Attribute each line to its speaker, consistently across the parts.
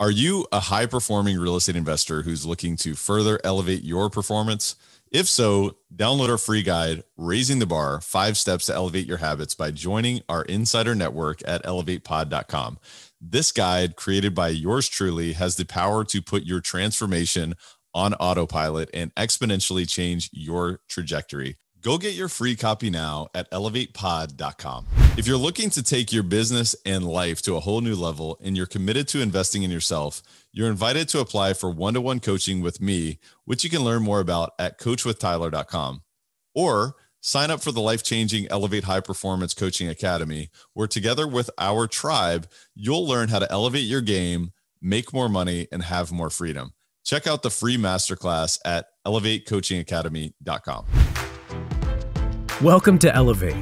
Speaker 1: Are you a high-performing real estate investor who's looking to further elevate your performance? If so, download our free guide, Raising the Bar, 5 Steps to Elevate Your Habits, by joining our insider network at elevatepod.com. This guide, created by yours truly, has the power to put your transformation on autopilot and exponentially change your trajectory. Go get your free copy now at elevatepod.com. If you're looking to take your business and life to a whole new level and you're committed to investing in yourself, you're invited to apply for one-to-one coaching with me, which you can learn more about at coachwithtyler.com. Or sign up for the life-changing Elevate High Performance Coaching Academy, where together with our tribe, you'll learn how to elevate your game, make more money, and have more freedom. Check out the free masterclass at elevatecoachingacademy.com.
Speaker 2: Welcome to Elevate,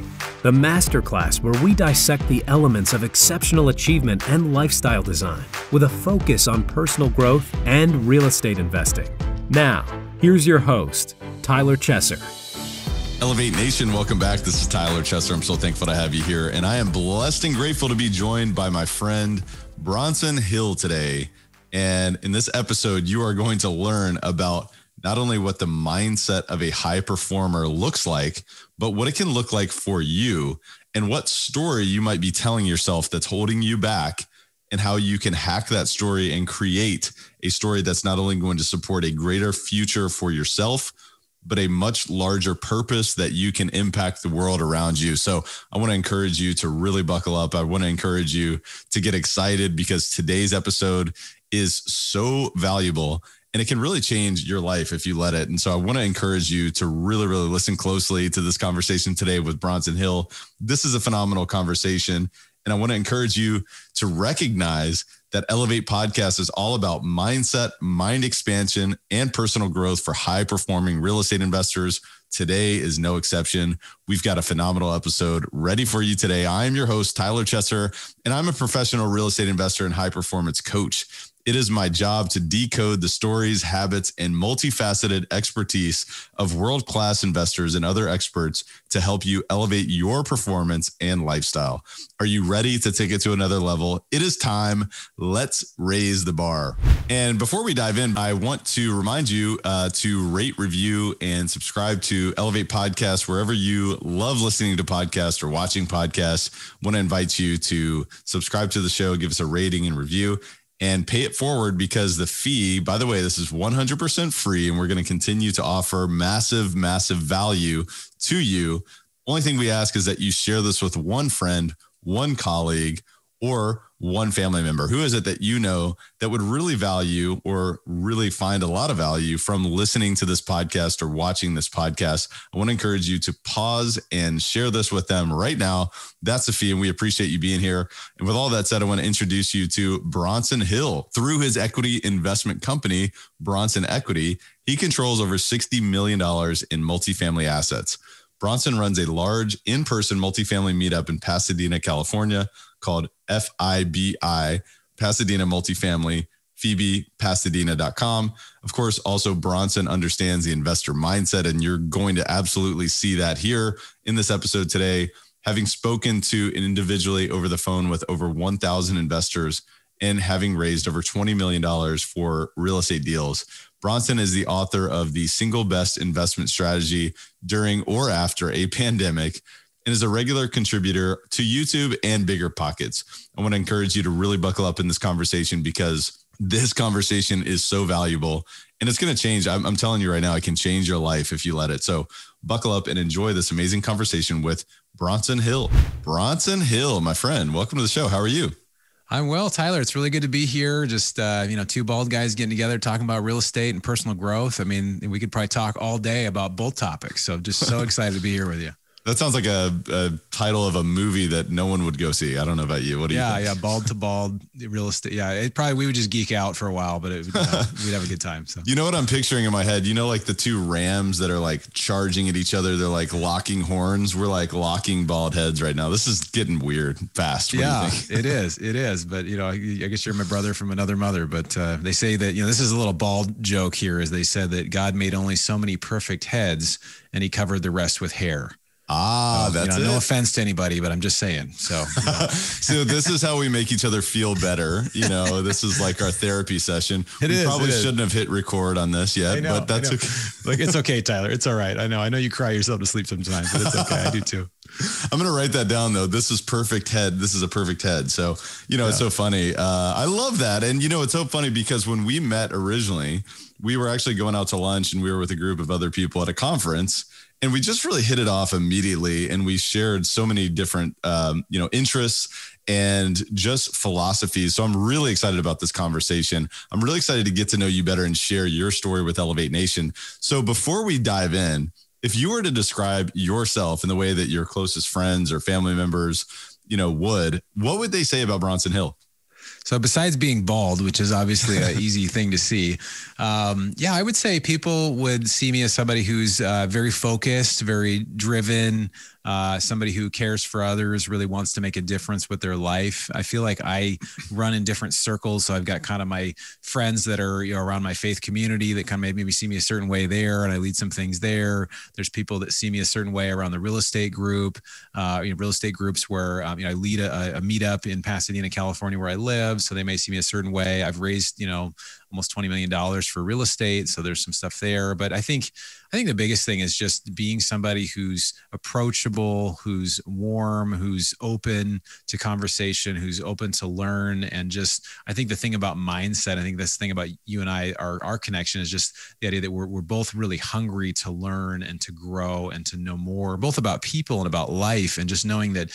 Speaker 2: the masterclass where we dissect the elements of exceptional achievement and lifestyle design with a focus on personal growth and real estate investing. Now, here's your host, Tyler Chesser.
Speaker 1: Elevate Nation, welcome back. This is Tyler Chesser. I'm so thankful to have you here, and I am blessed and grateful to be joined by my friend Bronson Hill today. And in this episode, you are going to learn about not only what the mindset of a high performer looks like, but what it can look like for you and what story you might be telling yourself that's holding you back, and how you can hack that story and create a story that's not only going to support a greater future for yourself, but a much larger purpose that you can impact the world around you. So I want to encourage you to really buckle up. I want to encourage you to get excited, because today's episode is so valuable and it can really change your life if you let it. And so I want to encourage you to really, really listen closely to this conversation today with Bronson Hill. This is a phenomenal conversation. And I want to encourage you to recognize that Elevate Podcast is all about mindset, mind expansion, and personal growth for high-performing real estate investors. Today is no exception. We've got a phenomenal episode ready for you today. I am your host, Tyler Chesser, and I'm a professional real estate investor and high-performance coach. It is my job to decode the stories, habits, and multifaceted expertise of world-class investors and other experts to help you elevate your performance and lifestyle. Are you ready to take it to another level? It is time. Let's raise the bar. And before we dive in, I want to remind you to rate, review, and subscribe to Elevate Podcast wherever you love listening to podcasts or watching podcasts. I want to invite you to subscribe to the show, give us a rating and review, and pay it forward, because the fee, by the way, this is 100% free, and we're going to continue to offer massive, massive value to you. Only thing we ask is that you share this with one friend, one colleague, or one family member. Who is it that you know that would really value or really find a lot of value from listening to this podcast or watching this podcast? I want to encourage you to pause and share this with them right now. That's the fee, and we appreciate you being here. And with all that said, I want to introduce you to Bronson Hill. Through his equity investment company, Bronson Equity, he controls over $60 million in multifamily assets. Bronson runs a large in-person multifamily meetup in Pasadena, California, called FIBI Pasadena Multifamily, FIBI Pasadena.com. Of course, also Bronson understands the investor mindset, and you're going to absolutely see that here in this episode today. Having spoken to an individually over the phone with over 1,000 investors and having raised over $20 million for real estate deals, Bronson is the author of The Single Best Investment Strategy During or After a Pandemic, and is a regular contributor to YouTube and Bigger Pockets. I want to encourage you to really buckle up in this conversation, because this conversation is so valuable, and it's going to change. I'm telling you right now, it can change your life if you let it. So buckle up and enjoy this amazing conversation with Bronson Hill. Bronson Hill, my friend, welcome to the show. How are you?
Speaker 3: I'm well, Tyler. It's really good to be here. Just, two bald guys getting together, talking about real estate and personal growth. I mean, we could probably talk all day about both topics. So just so excited to be here with you.
Speaker 1: That sounds like a title of a movie that no one would go see. I don't know about you. What do you think?
Speaker 3: Yeah, bald to bald real estate. Yeah, we would just geek out for a while, but we'd have a good time. So,
Speaker 1: you know what I'm picturing in my head? You know, like the two rams that are like charging at each other. They're like locking horns. We're like locking bald heads right now. This is getting weird fast. What
Speaker 3: yeah,
Speaker 1: do you think?
Speaker 3: It is. But I guess you're my brother from another mother. But they say that this is a little bald joke here, is they said that God made only so many perfect heads, and He covered the rest with hair.
Speaker 1: Ah, that's it.
Speaker 3: No offense to anybody, but I'm just saying. So,
Speaker 1: so this is how we make each other feel better. This is like our therapy session. We probably shouldn't have hit record on this yet, but that's okay.
Speaker 3: Like, it's okay, Tyler. It's all right. I know you cry yourself to sleep sometimes, but it's okay. I do too.
Speaker 1: I'm going to write that down though. This is perfect head. This is a perfect head. So, It's so funny. I love that. And it's so funny because when we met originally, we were actually going out to lunch and we were with a group of other people at a conference. And we just really hit it off immediately. And we shared so many different, interests and just philosophies. So I'm really excited about this conversation. I'm really excited to get to know you better and share your story with Elevate Nation. So before we dive in, if you were to describe yourself in the way that your closest friends or family members, what would they say about Bronson Hill?
Speaker 3: So besides being bald, which is obviously an easy thing to see, I would say people would see me as somebody who's very focused, very driven, somebody who cares for others, really wants to make a difference with their life. I feel like I run in different circles. So I've got kind of my friends that are around my faith community that kind of maybe see me a certain way there, and I lead some things there. There's people that see me a certain way around the real estate group, real estate groups where I lead a meetup in Pasadena, California, where I live. So they may see me a certain way. I've raised, almost $20 million for real estate. So there's some stuff there. But I think the biggest thing is just being somebody who's approachable, who's warm, who's open to conversation, who's open to learn. And just, I think the thing about mindset, I think this thing about you and I, our connection is just the idea that we're both really hungry to learn and to grow and to know more, both about people and about life. And just knowing that,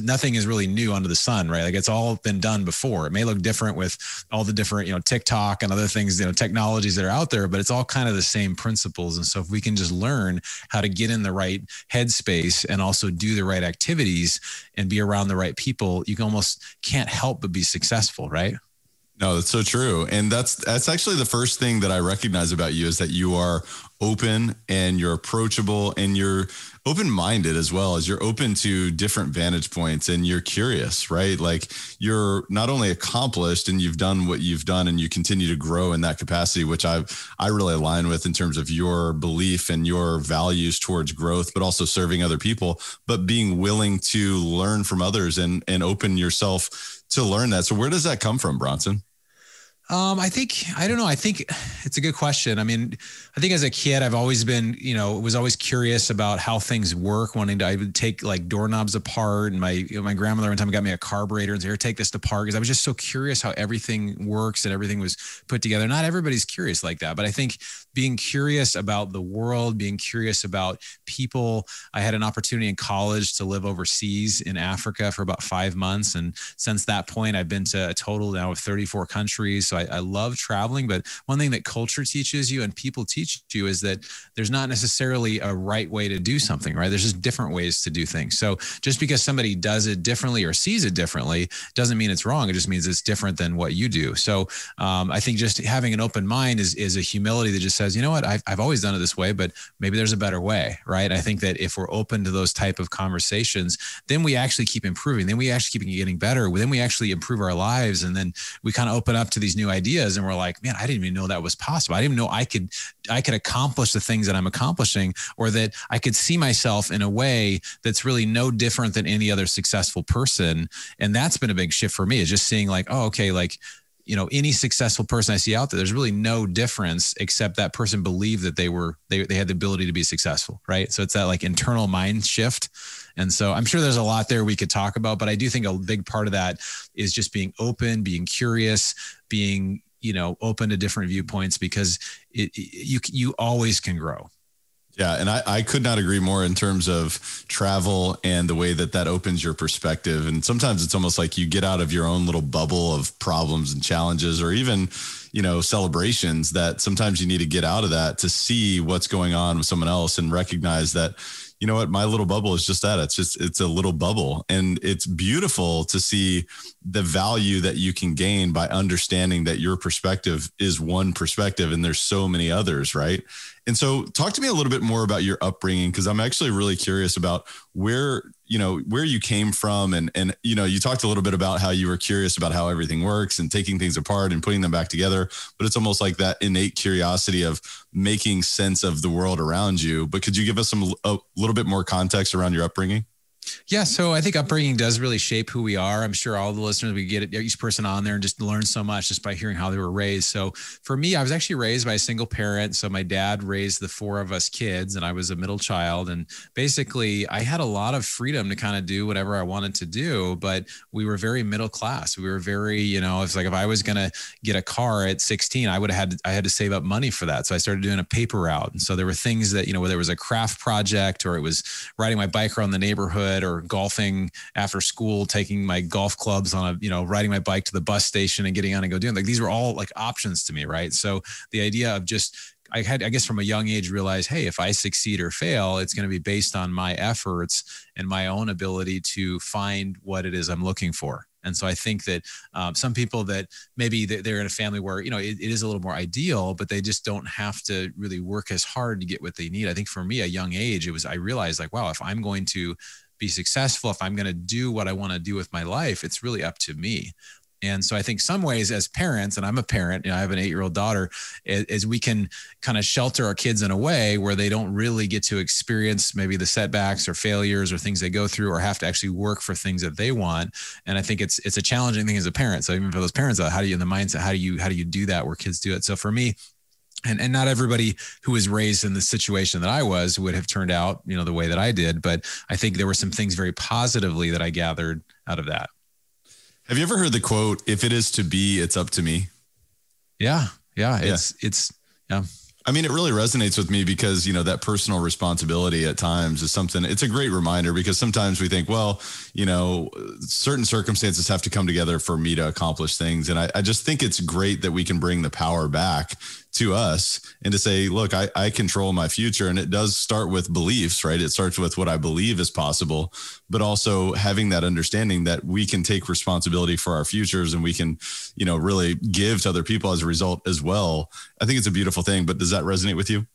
Speaker 3: nothing is really new under the sun, right? Like it's all been done before. It may look different with all the different, TikTok and other things, technologies that are out there, but it's all kind of the same principles. And so if we can just learn how to get in the right headspace and also do the right activities and be around the right people, you almost can't help but be successful, right?
Speaker 1: No, that's so true. And that's actually the first thing that I recognize about you is that you are open and you're approachable and you're open-minded as well, as you're open to different vantage points and you're curious, right? Like you're not only accomplished and you've done what you've done and you continue to grow in that capacity, which I really align with in terms of your belief and your values towards growth, but also serving other people, but being willing to learn from others and open yourself to learn that. So where does that come from, Bronson?
Speaker 3: I don't know. I think it's a good question. I mean, I think as a kid, I've always been, was always curious about how things work, I would take like doorknobs apart, and my grandmother one time got me a carburetor and said, "Here, take this apart," because I was just so curious how everything works and everything was put together. Not everybody's curious like that, but I think being curious about the world, being curious about people. I had an opportunity in college to live overseas in Africa for about 5 months. And since that point, I've been to a total now of 34 countries. So I love traveling, but one thing that culture teaches you and people teach you is that there's not necessarily a right way to do something, right? There's just different ways to do things. So just because somebody does it differently or sees it differently doesn't mean it's wrong. It just means it's different than what you do. So I think just having an open mind is a humility that just says, you know what, I've always done it this way, but maybe there's a better way, right? I think that if we're open to those type of conversations, then we actually keep improving. Then we actually keep getting better. Then we actually improve our lives. And then we kind of open up to these new ideas and we're like, man, I didn't even know that was possible. I didn't even know I could accomplish the things that I'm accomplishing, or that I could see myself in a way that's really no different than any other successful person. And that's been a big shift for me, is just seeing like, oh, okay, like, any successful person I see out there, there's really no difference except that person believed that they had the ability to be successful, right? So it's that like internal mind shift. And so I'm sure there's a lot there we could talk about, but I do think a big part of that is just being open, being curious, being, open to different viewpoints, because you always can grow.
Speaker 1: Yeah. And I could not agree more in terms of travel and the way that opens your perspective. And sometimes it's almost like you get out of your own little bubble of problems and challenges, or even, celebrations, that sometimes you need to get out of that to see what's going on with someone else and recognize that, you know what, my little bubble is just that. It's a little bubble. And it's beautiful to see the value that you can gain by understanding that your perspective is one perspective and there's so many others, right? And so talk to me a little bit more about your upbringing, because I'm actually really curious about where you came from. And, you talked a little bit about how you were curious about how everything works and taking things apart and putting them back together. But it's almost like that innate curiosity of making sense of the world around you. But could you give us a little bit more context around your upbringing?
Speaker 3: Yeah. So I think upbringing does really shape who we are. I'm sure all the listeners, we get each person on there and just learn so much just by hearing how they were raised. So for me, I was actually raised by a single parent. So my dad raised the four of us kids and I was a middle child. And basically I had a lot of freedom to kind of do whatever I wanted to do, but we were very middle class. We were very, it's like if I was going to get a car at 16, I had to save up money for that. So I started doing a paper route. And so there were things that, whether it was a craft project or it was riding my bike around the neighborhood or golfing after school, taking my golf clubs on riding my bike to the bus station and getting on and go doing, like, these were all like options to me. Right. So the idea of I guess from a young age, realized, hey, if I succeed or fail, it's going to be based on my efforts and my own ability to find what it is I'm looking for. And so I think that some people that maybe they're in a family where, it is a little more ideal, but they just don't have to really work as hard to get what they need. I think for me, at a young age, I realized like, wow, if I'm going to be successful, if I'm going to do what I want to do with my life, it's really up to me. And so I think some ways as parents, and I'm a parent, I have an 8-year-old daughter, is we can kind of shelter our kids in a way where they don't really get to experience maybe the setbacks or failures or things they go through, or have to actually work for things that they want. And I think it's a challenging thing as a parent. So even for those parents, how do you do that where kids do it? So for me, and not everybody who was raised in the situation that I was would have turned out, the way that I did. But I think there were some things very positively that I gathered out of that.
Speaker 1: Have you ever heard the quote, "If it is to be, it's up to me"?
Speaker 3: Yeah. It's
Speaker 1: I mean, it really resonates with me because, that personal responsibility at times is something, it's a great reminder, because sometimes we think, well, certain circumstances have to come together for me to accomplish things. And I just think it's great that we can bring the power back to us and to say, look, I control my future. And it does start with beliefs, right? It starts with what I believe is possible, but also having that understanding that we can take responsibility for our futures and we can, really give to other people as a result as well. I think it's a beautiful thing, but does that resonate with you?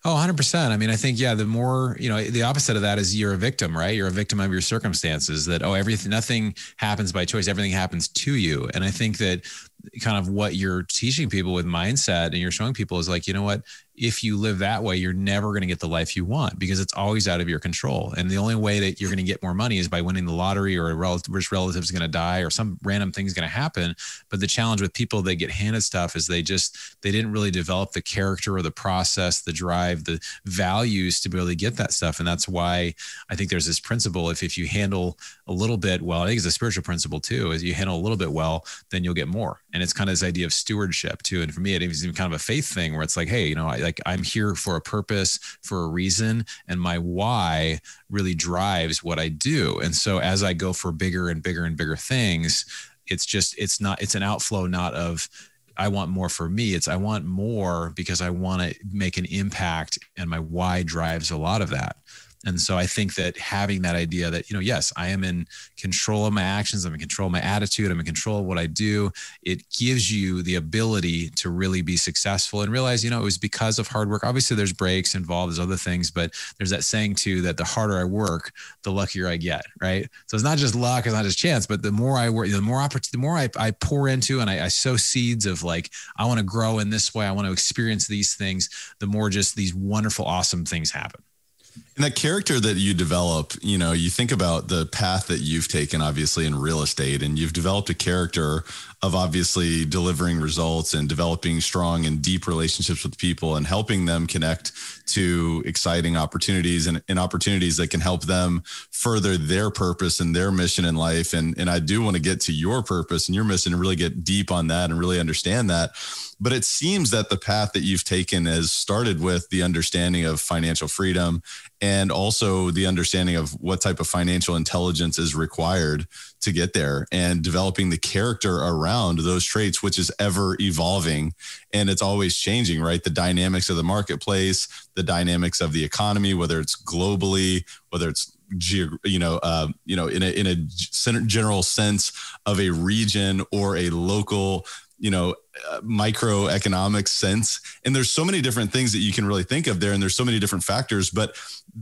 Speaker 3: Oh, 100%. I mean, I think, the more, the opposite of that is you're a victim, right? You're a victim of your circumstances, that, nothing happens by choice. Everything happens to you. And I think that kind of what you're teaching people with mindset and you're showing people is like, what, if you live that way, you're never going to get the life you want because it's always out of your control. And the only way that you're going to get more money is by winning the lottery, or a rich relative is going to die, or some random thing is going to happen. But the challenge with people that get handed stuff is they didn't really develop the character or the process, the drive, the values to be able to get that stuff. And that's why I think there's this principle. If you handle a little bit well, I think it's a spiritual principle too, is you handle a little bit well, then you'll get more. And it's kind of this idea of stewardship too. And for me, it is even kind of a faith thing where it's like, hey, I'm here for a purpose, for a reason, and my why really drives what I do. And so as I go for bigger and bigger and bigger things, it's an outflow, not of I want more for me. It's I want more because I want to make an impact, and my why drives a lot of that. And so I think that having that idea that, yes, I am in control of my actions, I'm in control of my attitude, I'm in control of what I do. It gives you the ability to really be successful and realize, it was because of hard work. Obviously there's breaks involved, there's other things, but there's that saying too, that the harder I work, the luckier I get, right? So it's not just luck, it's not just chance, but the more I work, the more I pour into, and I sow seeds of like, I want to grow in this way, I want to experience these things, the more just these wonderful, awesome things happen.
Speaker 1: And that character that you develop, you think about the path that you've taken, obviously, in real estate, and you've developed a character of obviously delivering results and developing strong and deep relationships with people and helping them connect to exciting opportunities and opportunities that can help them further their purpose and their mission in life. And I do want to get to your purpose and your mission and really get deep on that and really understand that. But it seems that the path that you've taken has started with the understanding of financial freedom and also the understanding of what type of financial intelligence is required to get there, and developing the character around those traits, which is ever evolving and it's always changing, right? The dynamics of the marketplace, the dynamics of the economy, whether it's globally, whether it's in a general sense of a region or a local, microeconomic sense. And there's so many different things that you can really think of there. And there's so many different factors, but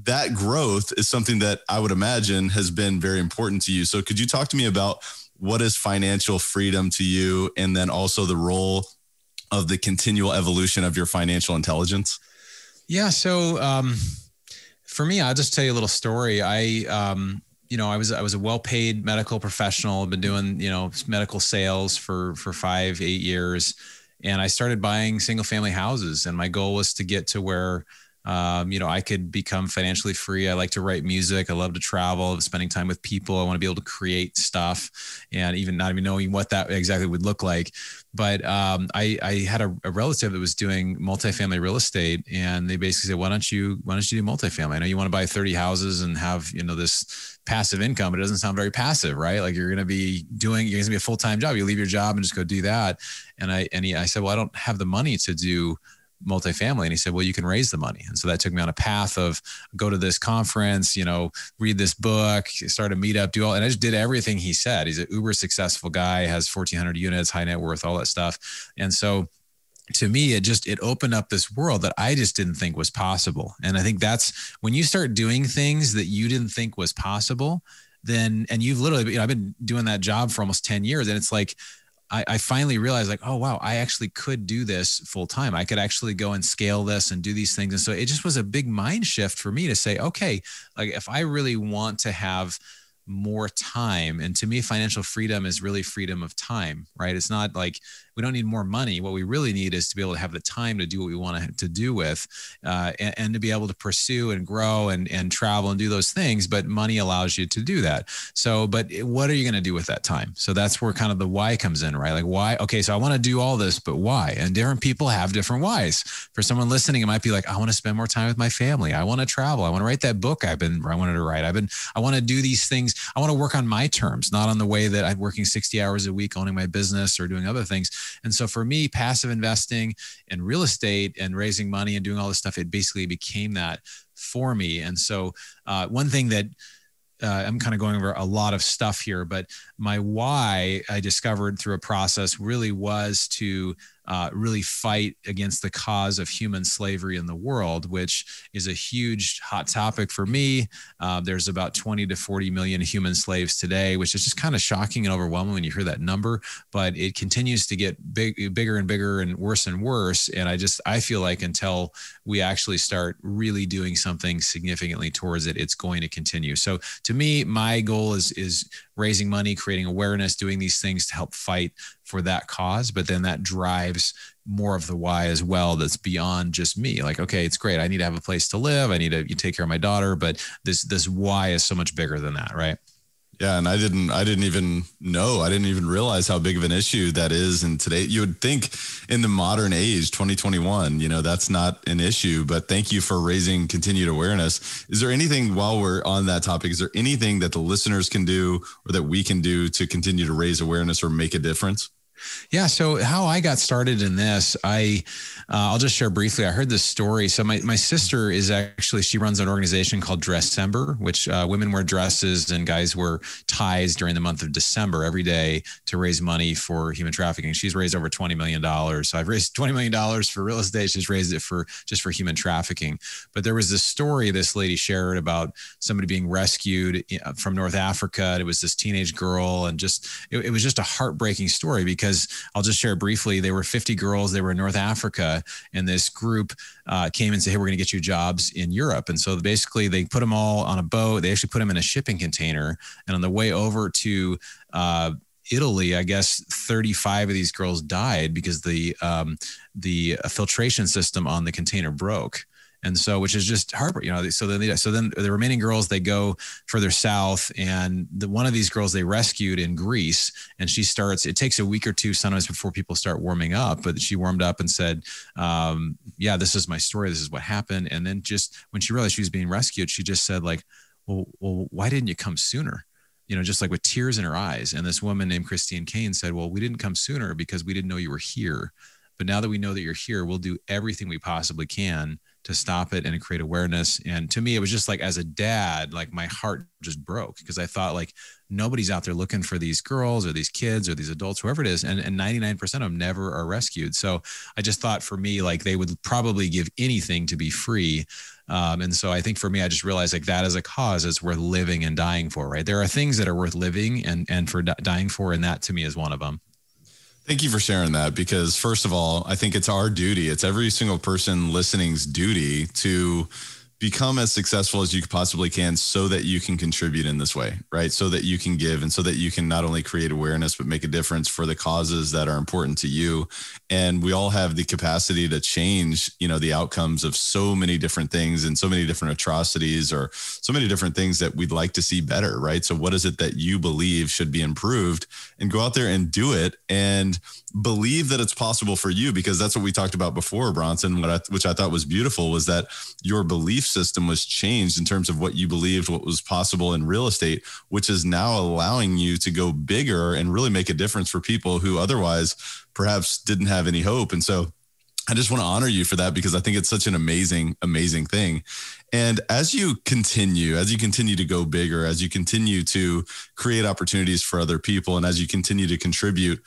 Speaker 1: that growth is something that I would imagine has been very important to you. So could you talk to me about what is financial freedom to you? And then also the role of the continual evolution of your financial intelligence?
Speaker 3: Yeah. So, for me, I'll just tell you a little story. I was a well-paid medical professional. I've been doing, medical sales for 8 years. And I started buying single family houses. And my goal was to get to where, I could become financially free. I like to write music. I love to travel, spending time with people. I want to be able to create stuff and even not even knowing what that exactly would look like. But I had a relative that was doing multifamily real estate, and they basically said, why don't you do multifamily? I know you want to buy 30 houses and have, this passive income, but it doesn't sound very passive, right? Like you're going to be a full-time job. You leave your job and just go do that. And I said, well, I don't have the money to do multifamily. And he said, well, you can raise the money. And so that took me on a path of go to this conference, read this book, start a meetup, and I just did everything he said. He's an uber successful guy, has 1,400 units, high net worth, all that stuff. And so to me, it opened up this world that I just didn't think was possible. And I think that's when you start doing things that you didn't think was possible, and you've literally, I've been doing that job for almost 10 years. And it's like, I finally realized like, oh, wow, I actually could do this full time. I could actually go and scale this and do these things. And so it just was a big mind shift for me to say, okay, like if I really want to have more time, and to me, financial freedom is really freedom of time, right? It's not like we don't need more money. What we really need is to be able to have the time to do what we want to do with, and to be able to pursue and grow and travel and do those things. But money allows you to do that. So, but what are you going to do with that time? So that's where kind of the why comes in, right? Like why? Okay, so I want to do all this, but why? And different people have different whys. For someone listening, it might be like, I want to spend more time with my family. I want to travel. I want to write that book I wanted to write. I want to do these things. I want to work on my terms, not on the way that I'm working 60 hours a week, owning my business or doing other things. And so for me, passive investing and real estate and raising money and doing all this stuff, it basically became that for me. And so one thing that I'm kind of going over a lot of stuff here, but my why I discovered through a process really was to really fight against the cause of human slavery in the world, which is a huge hot topic for me. There's about 20 to 40 million human slaves today, which is just kind of shocking and overwhelming when you hear that number, but it continues to get bigger and bigger and worse and worse. And I feel like until we actually start really doing something significantly towards it, it's going to continue. So to me, my goal is raising money, creating awareness, doing these things to help fight for that cause. But then that drives more of the why as well. That's beyond just me. Like, okay, it's great. I need to have a place to live. I need to take care of my daughter, but this why is so much bigger than that. Right.
Speaker 1: Yeah. And I didn't even realize how big of an issue that is. And today you would think in the modern age, 2021, that's not an issue, but thank you for raising continued awareness. Is there anything, while we're on that topic, is there anything that the listeners can do or that we can do to continue to raise awareness or make a difference?
Speaker 3: Yeah. So how I got started in this, I'll just share briefly. I heard this story. So my sister she runs an organization called Dressember, which women wear dresses and guys wear ties during the month of December every day to raise money for human trafficking. She's raised over $20 million. So I've raised $20 million for real estate. She's raised it just for human trafficking. But there was this story this lady shared about somebody being rescued from North Africa. It was this teenage girl, and it was just a heartbreaking story because I'll just share briefly. There were 50 girls. They were in North Africa, and this group came and said, hey, we're going to get you jobs in Europe. And so basically they put them all on a boat. They actually put them in a shipping container. And on the way over to Italy, I guess 35 of these girls died because the filtration system on the container broke. And so, which is just heartbreaking, so then the remaining girls, they go further south, and one of these girls they rescued in Greece, and it takes a week or two sometimes before people start warming up, but she warmed up and said, yeah, this is my story. This is what happened. And then just when she realized she was being rescued, she just said like, well, why didn't you come sooner? Just like with tears in her eyes. And this woman named Christine Kane said, well, we didn't come sooner because we didn't know you were here. But now that we know that you're here, we'll do everything we possibly can to stop it and to create awareness. And to me, it was just like, as a dad, like my heart just broke, because I thought like nobody's out there looking for these girls or these kids or these adults, whoever it is. And 99% of them never are rescued. So I just thought, for me, like they would probably give anything to be free. And so I think for me, I just realized like that is a cause is worth living and dying for, right? There are things that are worth living and for dying for. And that to me is one of them.
Speaker 1: Thank you for sharing that, because first of all, I think it's our duty. It's every single person listening's duty to become as successful as you possibly can so that you can contribute in this way, right? So that you can give and so that you can not only create awareness, but make a difference for the causes that are important to you. And we all have the capacity to change, the outcomes of so many different things and so many different atrocities or so many different things that we'd like to see better, right? So what is it that you believe should be improved, and go out there and do it and believe that it's possible for you, because that's what we talked about before, Bronson, which I thought was beautiful, was that your belief system was changed in terms of what you believed, what was possible in real estate, which is now allowing you to go bigger and really make a difference for people who otherwise perhaps didn't have any hope. And so I just want to honor you for that, because I think it's such an amazing, amazing thing. And as you continue to go bigger, as you continue to create opportunities for other people, and as you continue to contribute,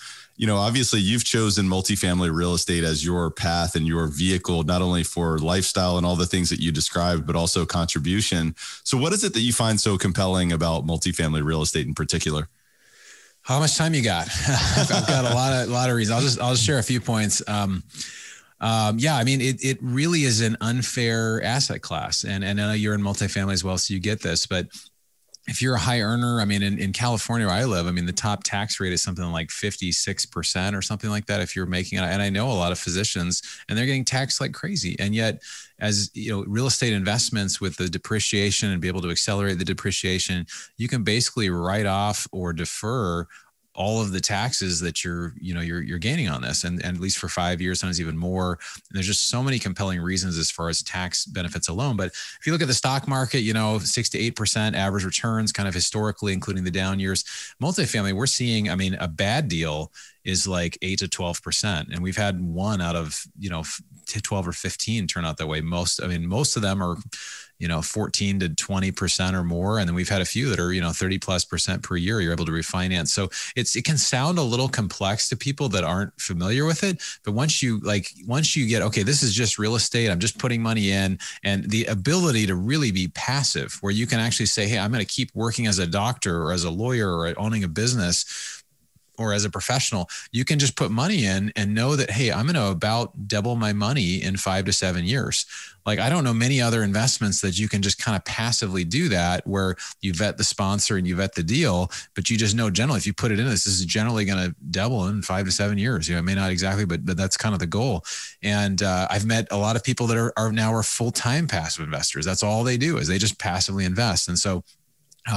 Speaker 1: obviously you've chosen multifamily real estate as your path and your vehicle, not only for lifestyle and all the things that you described, but also contribution. So what is it that you find so compelling about multifamily real estate in particular?
Speaker 3: How much time you got? I've got a lot of reasons. I'll just share a few points. I mean, it really is an unfair asset class. And I know you're in multifamily as well, so you get this, but if you're a high earner, I mean, in California where I live, I mean, the top tax rate is something like 56% or something like that if you're making it. And I know a lot of physicians, and they're getting taxed like crazy. And yet, as real estate investments with the depreciation and be able to accelerate the depreciation, you can basically write off or defer all of the taxes that you're gaining on this, and at least for 5 years, sometimes even more. And there's just so many compelling reasons as far as tax benefits alone. But if you look at the stock market, 6 to 8% average returns, kind of historically, including the down years. Multifamily, we're seeing, I mean, a bad deal is like 8 to 12%, and we've had one out of 12 or 15 turn out that way. Most of them are 14 to 20% or more. And then we've had a few that are, 30+% per year. You're able to refinance. So it can sound a little complex to people that aren't familiar with it. But once you get, okay, this is just real estate, I'm just putting money in, and the ability to really be passive, where you can actually say, hey, I'm going to keep working as a doctor or as a lawyer or owning a business or as a professional, you can just put money in and know that, hey, I'm going to about double my money in 5 to 7 years. Like, I don't know many other investments that you can just kind of passively do that, where you vet the sponsor and you vet the deal, but you just know generally if you put it in, this is generally going to double in 5 to 7 years. It may not exactly, but that's kind of the goal. And I've met a lot of people that are now full-time passive investors. That's all they do, is they just passively invest. And so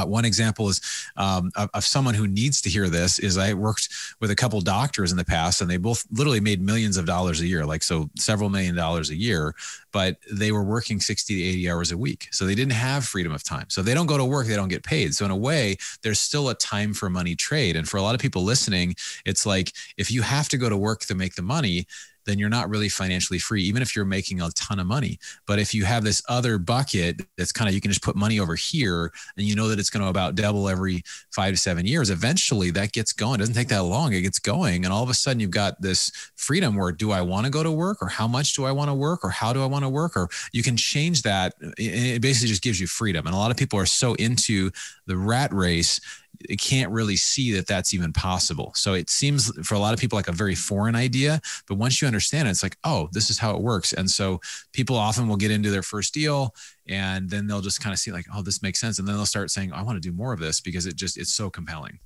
Speaker 3: one example is of someone who needs to hear this is I worked with a couple doctors in the past, and they both literally made millions of dollars a year, so several $1 million a year, but they were working 60 to 80 hours a week. So they didn't have freedom of time. So if they don't go to work, they don't get paid. So in a way, there's still a time for money trade. And for a lot of people listening, it's like, if you have to go to work to make the money, then you're not really financially free, even if you're making a ton of money. But if you have this other bucket that's kind of, you can just put money over here, and you know that it's going to about double every 5 to 7 years, eventually that gets going. It doesn't take that long. It gets going. And all of a sudden you've got this freedom where, do I want to go to work, or how much do I want to work, or how do I want to work? Or you can change that. It basically just gives you freedom. And a lot of people are so into the rat race, it can't really see that that's even possible. So it seems for a lot of people like a very foreign idea, but once you understand it, it's like, oh, this is how it works. And so people often will get into their first deal, and then they'll just kind of see like, oh, this makes sense. And then they'll start saying, I want to do more of this, because it's so compelling.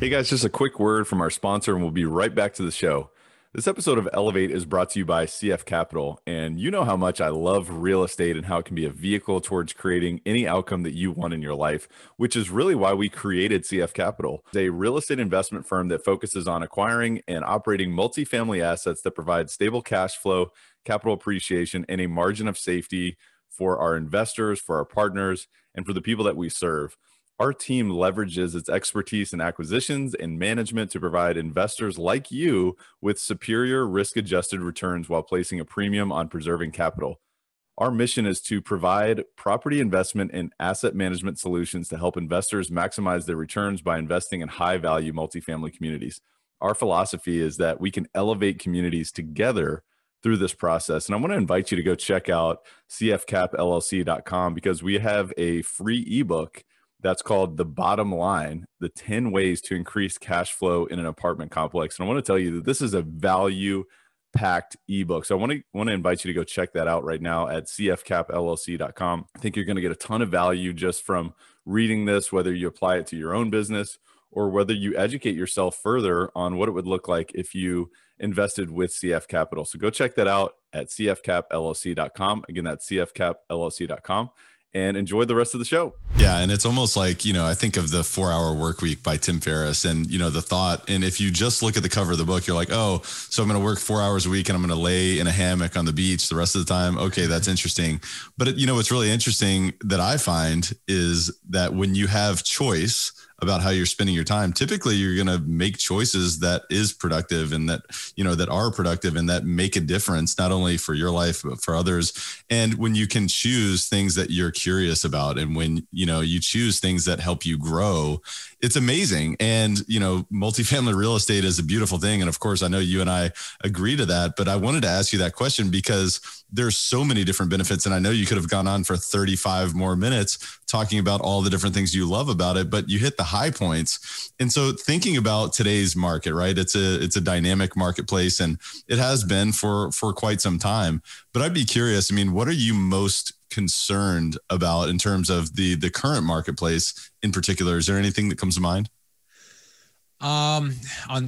Speaker 4: Hey guys, just a quick word from our sponsor, and we'll be right back to the show. This episode of Elevate is brought to you by CF Capital, and you know how much I love real estate and how it can be a vehicle towards creating any outcome that you want in your life, which is really why we created CF Capital. It's a real estate investment firm that focuses on acquiring and operating multifamily assets that provide stable cash flow, capital appreciation, and a margin of safety for our investors, for our partners, and for the people that we serve. Our team leverages its expertise in acquisitions and management to provide investors like you with superior risk-adjusted returns while placing a premium on preserving capital. Our mission is to provide property investment and asset management solutions to help investors maximize their returns by investing in high-value multifamily communities. Our philosophy is that we can elevate communities together through this process. And I want to invite you to go check out cfcapllc.com because we have a free ebook that's called The Bottom Line, the 10 ways to increase cash flow in an apartment complex. And I want to tell you that this is a value packed ebook. So I want to invite you to go check that out right now at cfcapllc.com. I think you're going to get a ton of value just from reading this, whether you apply it to your own business or whether you educate yourself further on what it would look like if you invested with CF Capital. So go check that out at cfcapllc.com. Again, that's cfcapllc.com. And enjoy the rest of the show.
Speaker 1: Yeah. And it's almost like, I think of the 4-Hour Workweek by Tim Ferriss and, the thought. And if you just look at the cover of the book, you're like, oh, so I'm going to work 4 hours a week and I'm going to lay in a hammock on the beach the rest of the time. Okay, that's interesting. But, what's really interesting that I find is that when you have choice about how you're spending your time, typically you're going to make choices that is productive and that, that are productive and that make a difference, not only for your life, but for others. And when you can choose things that you're curious about and when, you choose things that help you grow, it's amazing. And, multifamily real estate is a beautiful thing. And of course, I know you and I agree to that, but I wanted to ask you that question because there's so many different benefits. And I know you could have gone on for 35 more minutes talking about all the different things you love about it, but you hit the high points. And so thinking about today's market, right? It's a dynamic marketplace and it has been for quite some time, but I'd be curious. What are you most concerned about in terms of the current marketplace in particular? Is there anything that comes to mind?
Speaker 3: On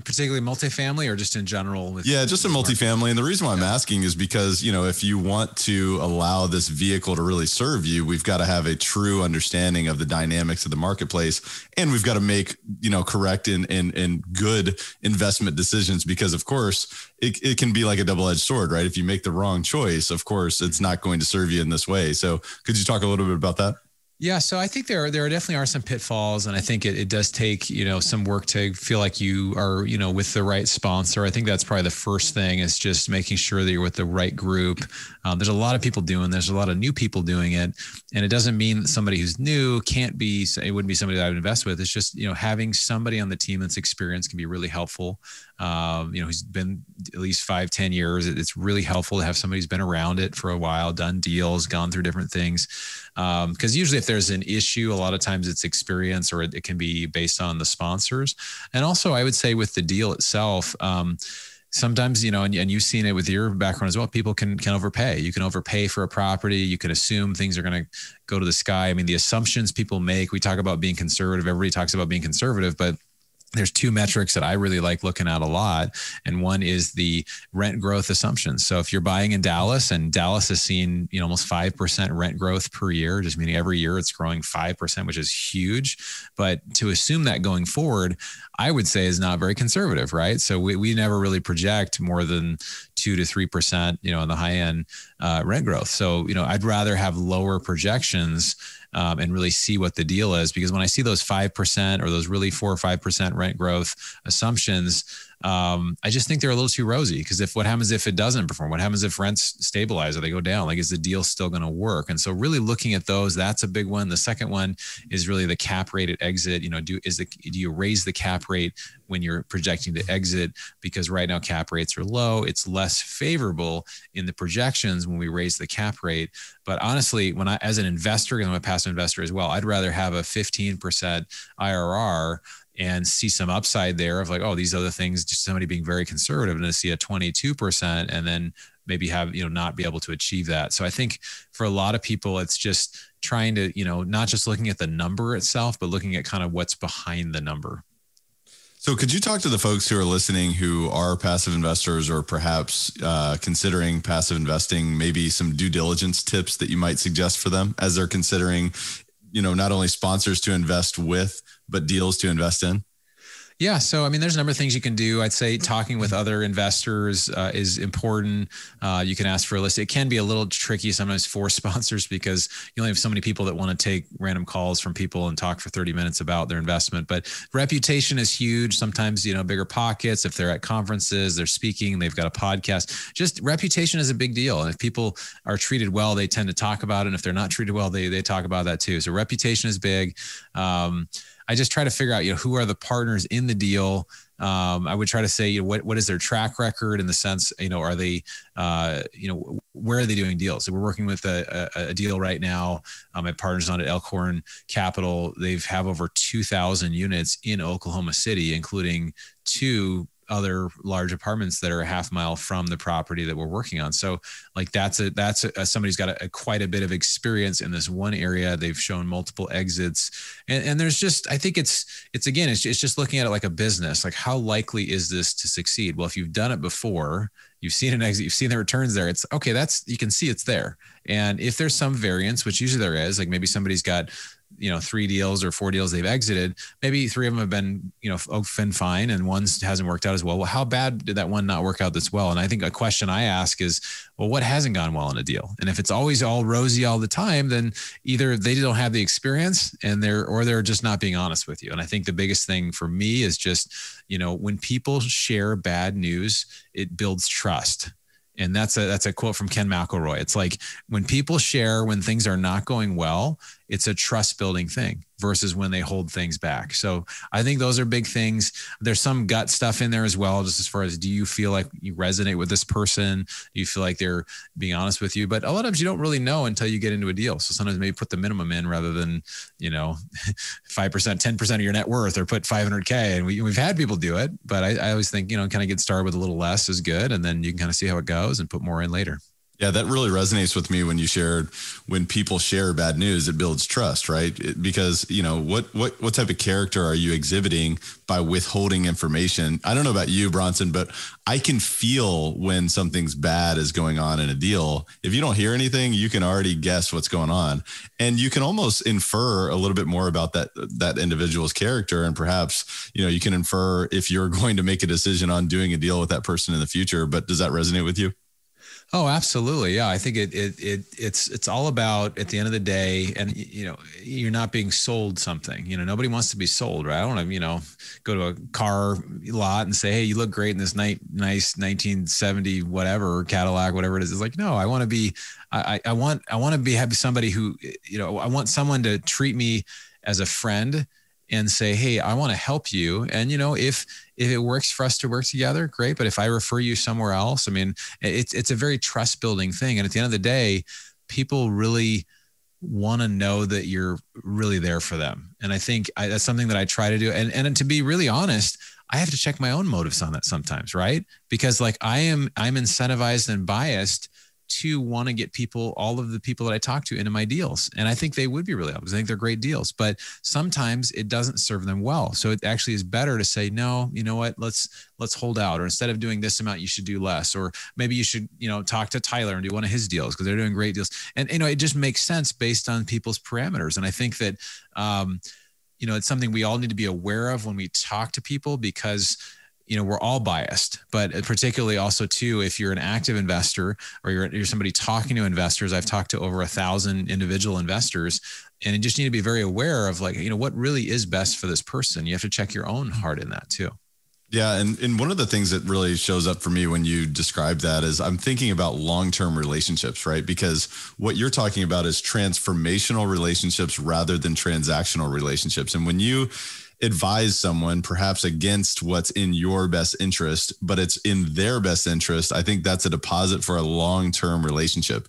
Speaker 3: particularly multifamily or just in general?
Speaker 1: Just in multifamily. And the reason why I'm asking is because, if you want to allow this vehicle to really serve you, we've got to have a true understanding of the dynamics of the marketplace. And we've got to make, correct and good investment decisions because of course it can be like a double-edged sword, right? If you make the wrong choice, of course, it's not going to serve you in this way. So could you talk a little bit about that?
Speaker 3: Yeah. So I think there definitely are some pitfalls, and I think it does take, some work to feel like you are, with the right sponsor. I think that's probably the first thing is just making sure that you're with the right group. There's a lot of people there's a lot of new people doing it. And it doesn't mean that somebody who's new it wouldn't be somebody that I would invest with. It's just, having somebody on the team that's experienced can be really helpful. Who's been at least 5-10 years. It's really helpful to have somebody who's been around it for a while, done deals, gone through different things. Because usually if there's an issue, a lot of times it's experience or it can be based on the sponsors. And also I would say with the deal itself, sometimes, and you've seen it with your background as well, people can overpay. You can overpay for a property. You can assume things are going to go to the sky. The assumptions people make, we talk about being conservative. Everybody talks about being conservative, but there's two metrics that I really like looking at a lot. And one is the rent growth assumptions. So if you're buying in Dallas and Dallas has seen, almost 5% rent growth per year, just meaning every year it's growing 5%, which is huge. But to assume that going forward, I would say is not very conservative, right? So we never really project more than 2 to 3%, on the high end rent growth. So, I'd rather have lower projections and really see what the deal is. Because when I see those 5% or those really 4 or 5% rent growth assumptions, I just think they're a little too rosy. Because what happens if it doesn't perform? What happens if rents stabilize or they go down? Like, is the deal still going to work? And so really looking at those, that's a big one. The second one is really the cap rate at exit. Do you raise the cap rate when you're projecting to exit? Because right now cap rates are low. It's less favorable in the projections when we raise the cap rate. But honestly, as an investor, and I'm a passive investor as well, I'd rather have a 15% IRR and see some upside there of like, oh, these other things, just somebody being very conservative, and to see a 22% and then maybe have, not be able to achieve that. So I think for a lot of people, it's just trying to, not just looking at the number itself, but looking at kind of what's behind the number.
Speaker 1: So could you talk to the folks who are listening who are passive investors or perhaps considering passive investing, maybe some due diligence tips that you might suggest for them as they're considering, not only sponsors to invest with, but deals to invest in?
Speaker 3: Yeah. So, I mean, there's a number of things you can do. I'd say talking with other investors is important. You can ask for a list. It can be a little tricky sometimes for sponsors because you only have so many people that want to take random calls from people and talk for 30 minutes about their investment. But reputation is huge. Sometimes, bigger pockets, if they're at conferences, they're speaking, they've got a podcast, just reputation is a big deal. And if people are treated well, they tend to talk about it. And if they're not treated well, they talk about that too. So reputation is big. I just try to figure out, who are the partners in the deal. I would try to say, what is their track record in the sense, are they, where are they doing deals? So we're working with a deal right now. My partners on at Elkhorn Capital, they've have over 2,000 units in Oklahoma City, including 2 other large apartments that are a half mile from the property that we're working on. So like that's somebody's got quite a bit of experience in this one area. They've shown multiple exits, and there's just, I think it's just looking at it like a business. Like, how likely is this to succeed? Well, if you've done it before, you've seen an exit, you've seen the returns there, it's okay. You can see it's there. And if there's some variance, which usually there is, like maybe somebody's got 3 deals or 4 deals they've exited, maybe 3 of them have been, fine, and one hasn't worked out as well. Well, how bad did that one not work out this well? And I think a question I ask is, well, what hasn't gone well in a deal? And if it's always all rosy all the time, then either they don't have the experience or they're just not being honest with you. And I think the biggest thing for me is just, when people share bad news, it builds trust. And that's a quote from Ken McElroy. It's like when people share when things are not going well, it's a trust building thing versus when they hold things back. So I think those are big things. There's some gut stuff in there as well, just as far as, do you feel like you resonate with this person? Do you feel like they're being honest with you? But a lot of times you don't really know until you get into a deal. So sometimes maybe put the minimum in rather than, 5%, 10% of your net worth, or put 500K. And we've had people do it, but I always think, kind of get started with a little less is good. And then you can kind of see how it goes and put more in later.
Speaker 1: Yeah, that really resonates with me when you shared, when people share bad news, it builds trust, right? Because, what type of character are you exhibiting by withholding information? I don't know about you, Bronson, but I can feel when something's bad is going on in a deal. If you don't hear anything, you can already guess what's going on. And you can almost infer a little bit more about that individual's character. And perhaps, you can infer if you're going to make a decision on doing a deal with that person in the future. But does that resonate with you?
Speaker 3: Oh, absolutely. Yeah. I think it's all about, at the end of the day, and you're not being sold something. Nobody wants to be sold, right? I don't want to, go to a car lot and say, hey, you look great in this nice 1970 whatever Cadillac, whatever it is. It's like, no, I want to be, I want to have somebody who, I want someone to treat me as a friend and say, hey, I want to help you. And, if it works for us to work together, great. But if I refer you somewhere else, I mean, it's a very trust building thing. And at the end of the day, people really want to know that you're really there for them. And I think that's something that I try to do. And to be really honest, I have to check my own motives on that sometimes, right? Because like I'm incentivized and biased to want to get all of the people that I talk to into my deals. And I think they would be really helpful. I think they're great deals, but sometimes it doesn't serve them well. So it actually is better to say, no, you know what, let's hold out, or instead of doing this amount, you should do less, or maybe you should, talk to Tyler and do one of his deals because they're doing great deals. And, it just makes sense based on people's parameters. And I think that, it's something we all need to be aware of when we talk to people, because we're all biased, but particularly also too, if you're an active investor or you're somebody talking to investors. I've talked to over 1,000 individual investors, and you just need to be very aware of what really is best for this person. You have to check your own heart in that too.
Speaker 1: Yeah. And one of the things that really shows up for me when you describe that is I'm thinking about long-term relationships, right? Because what you're talking about is transformational relationships rather than transactional relationships. And when you advise someone perhaps against what's in your best interest, but it's in their best interest, I think that's a deposit for a long-term relationship.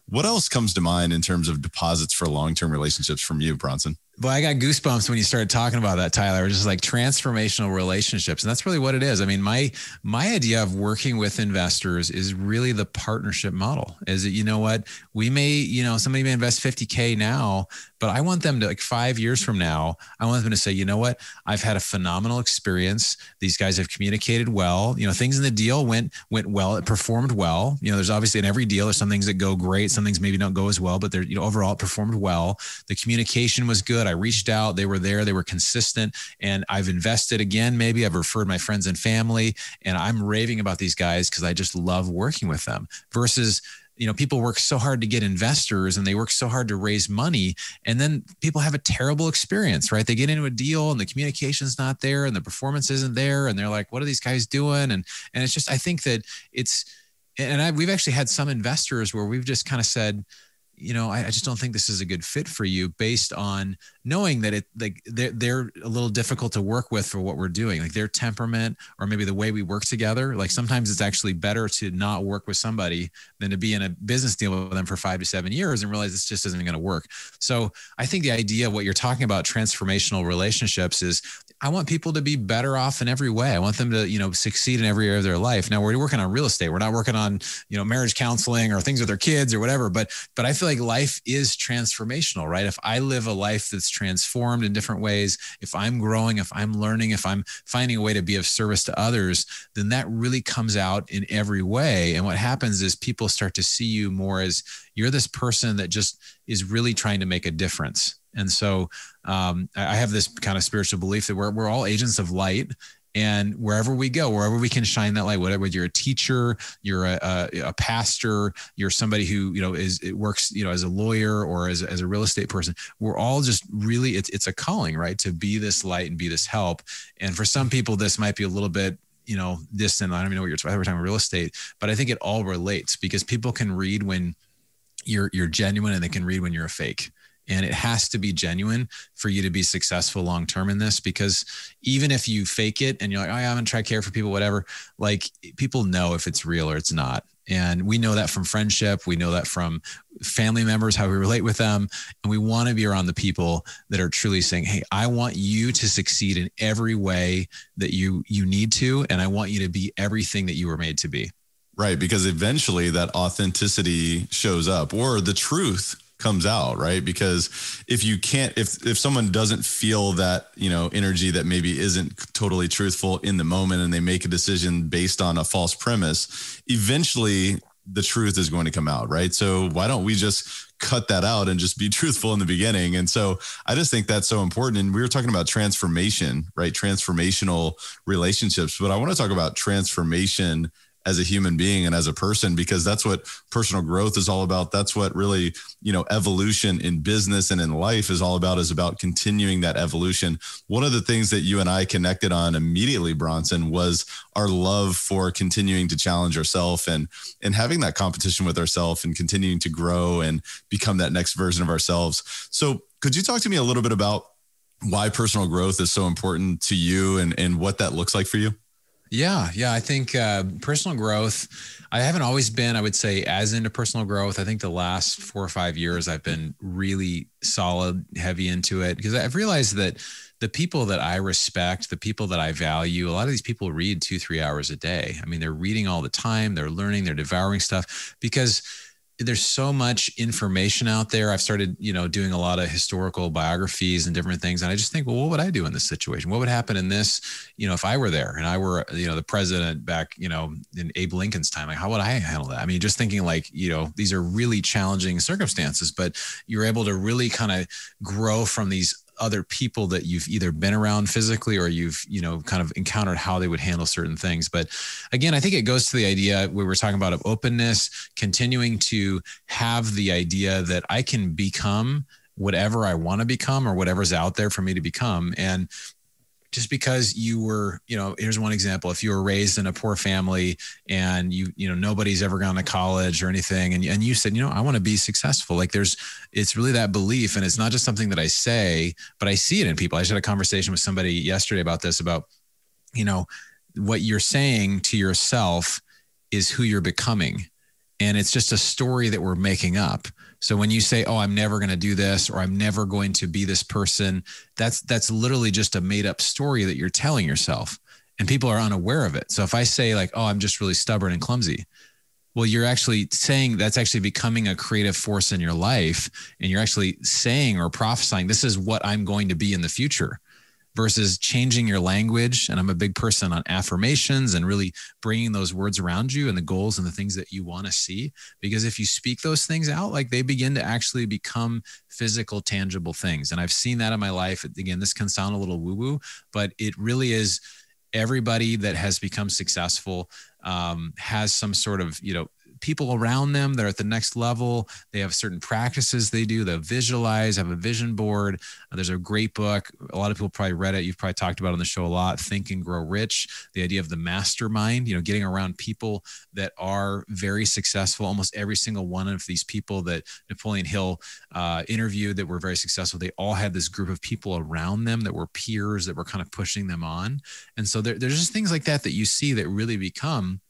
Speaker 1: What else comes to mind in terms of deposits for long-term relationships from you, Bronson?
Speaker 3: Well, I got goosebumps when you started talking about that, Tyler. Just like transformational relationships. And that's really what it is. I mean, my idea of working with investors is really the partnership model. Is that, we may, somebody may invest 50K now, but I want them to, 5 years from now, I want them to say, I've had a phenomenal experience. These guys have communicated well. Things in the deal went well. It performed well. There's obviously in every deal, there's some things that go great. Some things maybe don't go as well, but they're, overall it performed well. The communication was good. I reached out, they were there, they were consistent, and I've invested again. Maybe I've referred my friends and family, and I'm raving about these guys because I just love working with them. Versus, people work so hard to get investors and they work so hard to raise money. And then people have a terrible experience, right? They get into a deal and the communication's not there and the performance isn't there. And they're like, what are these guys doing? And it's just, I think that we've actually had some investors where we've just kind of said, I just don't think this is a good fit for you, based on knowing that they're a little difficult to work with for what we're doing, like their temperament or maybe the way we work together. Like sometimes it's actually better to not work with somebody than to be in a business deal with them for 5 to 7 years and realize this just isn't going to work. So I think the idea of what you're talking about, transformational relationships, is I want people to be better off in every way. I want them to, succeed in every area of their life. Now we're working on real estate. We're not working on, marriage counseling or things with their kids or whatever, but I feel like life is transformational, right? If I live a life that's transformed in different ways, if I'm growing, if I'm learning, if I'm finding a way to be of service to others, then that really comes out in every way. And what happens is people start to see you more as you're this person that just is really trying to make a difference. And so I have this kind of spiritual belief that we're all agents of light. And wherever we go, wherever we can shine that light, whatever, you're a teacher, you're a pastor, you're somebody who, works, as a lawyer or as a real estate person, we're all just really, it's a calling, right? To be this light and be this help. And for some people, this might be a little bit, distant. I don't even know what you're talking about real estate, but I think it all relates, because people can read when you're genuine and they can read when you're a fake. And it has to be genuine for you to be successful long-term in this, because even if you fake it and you're like, oh, yeah, I'm going to try to care for people, whatever, like people know if it's real or it's not. And we know that from friendship. We know that from family members, how we relate with them. And we want to be around the people that are truly saying, hey, I want you to succeed in every way that you need to. And I want you to be everything that you were made to be.
Speaker 1: Right. Because eventually that authenticity shows up, or the truth comes out, right? Because if someone doesn't feel that, energy that maybe isn't totally truthful in the moment, and they make a decision based on a false premise, eventually the truth is going to come out, right? So why don't we just cut that out and just be truthful in the beginning? And so I just think that's so important. And we were talking about transformation, right? Transformational relationships, but I want to talk about transformation as a human being and as a person, because that's what personal growth is all about. That's what really, evolution in business and in life is all about, is about continuing that evolution. One of the things that you and I connected on immediately, Bronson, was our love for continuing to challenge ourselves and having that competition with ourselves and continuing to grow and become that next version of ourselves. So could you talk to me a little bit about why personal growth is so important to you and what that looks like for you?
Speaker 3: Yeah. I think personal growth, I haven't always been, I would say, as into personal growth. I think the last 4 or 5 years, I've been really solid, heavy into it, because I've realized that the people that I respect, the people that I value, a lot of these people read 2-3 hours a day. I mean, they're reading all the time, they're learning, they're devouring stuff, because there's so much information out there. I've started, doing a lot of historical biographies and different things. And I just think, well, what would I do in this situation? What would happen in this, if I were there and I were, the president back, in Abe Lincoln's time? Like, how would I handle that? I mean, just thinking like, these are really challenging circumstances, but you're able to really kind of grow from these other people that you've either been around physically or you've, kind of encountered how they would handle certain things. But again, I think it goes to the idea we were talking about of openness, continuing to have the idea that I can become whatever I want to become or whatever's out there for me to become. And just because you were, here's one example. If you were raised in a poor family and nobody's ever gone to college or anything, and you said, I want to be successful. Like it's really that belief. And it's not just something that I say, but I see it in people. I just had a conversation with somebody yesterday about this, about, what you're saying to yourself is who you're becoming. And it's just a story that we're making up. So when you say, oh, I'm never going to do this, or I'm never going to be this person, that's literally just a made up story that you're telling yourself, and people are unaware of it. So if I say like, oh, I'm just really stubborn and clumsy, well, you're actually saying that's actually becoming a creative force in your life. And you're actually saying or prophesying, this is what I'm going to be in the future. versus changing your language. And I'm a big person on affirmations and really bringing those words around you and the goals and the things that you want to see. Because if you speak those things out, like they begin to actually become physical, tangible things. And I've seen that in my life. Again, this can sound a little woo-woo, but it really is. Everybody that has become successful has some sort of, people around them that are at the next level. They have certain practices they do. They visualize, have a vision board. There's a great book. A lot of people probably read it. You've probably talked about it on the show a lot, Think and Grow Rich, the idea of the mastermind, getting around people that are very successful. Almost every single one of these people that Napoleon Hill interviewed that were very successful, they all had this group of people around them that were peers that were kind of pushing them on. And so there's just things like that you see that really become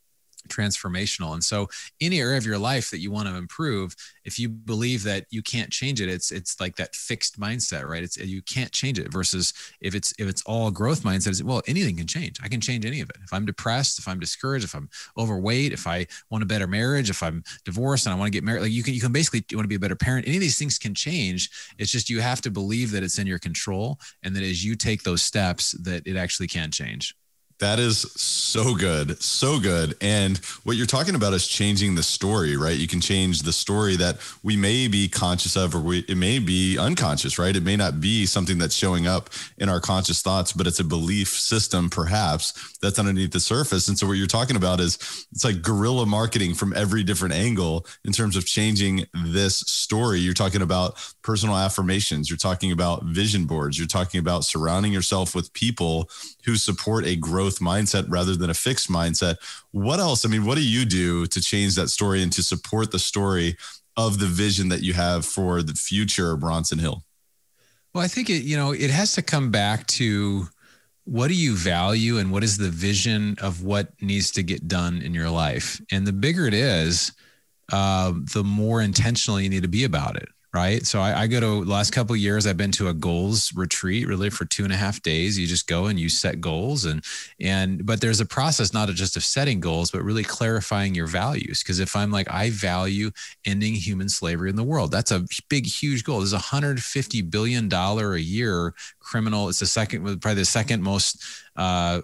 Speaker 3: transformational. And so any area of your life that you want to improve, if you believe that you can't change it, it's like that fixed mindset, right? You can't change it, versus if it's all a growth mindset, it's, well, anything can change. I can change any of it. If I'm depressed, if I'm discouraged, if I'm overweight, if I want a better marriage, if I'm divorced and I want to get married, like you can basically, you want to be a better parent. Any of these things can change. It's just, you have to believe that it's in your control. And that as you take those steps, that it actually can change.
Speaker 1: That is so good. So good. And what you're talking about is changing the story, right? You can change the story that we may be conscious of, or it may be unconscious, right? It may not be something that's showing up in our conscious thoughts, but it's a belief system perhaps that's underneath the surface. And so what you're talking about is, it's like guerrilla marketing from every different angle in terms of changing this story. You're talking about personal affirmations. You're talking about vision boards. You're talking about surrounding yourself with people who support a growth mindset rather than a fixed mindset. What else? I mean, what do you do to change that story and to support the story of the vision that you have for the future of Bronson Hill?
Speaker 3: Well, I think it has to come back to, what do you value and what is the vision of what needs to get done in your life? And the bigger it is, the more intentional you need to be about it. Right. So I go to, the last couple of years, I've been to a goals retreat really for 2.5 days. You just go and you set goals but there's a process, not just of setting goals, but really clarifying your values. Because if I'm like, I value ending human slavery in the world, that's a big, huge goal. There's $150 billion a year criminal. It's probably the second most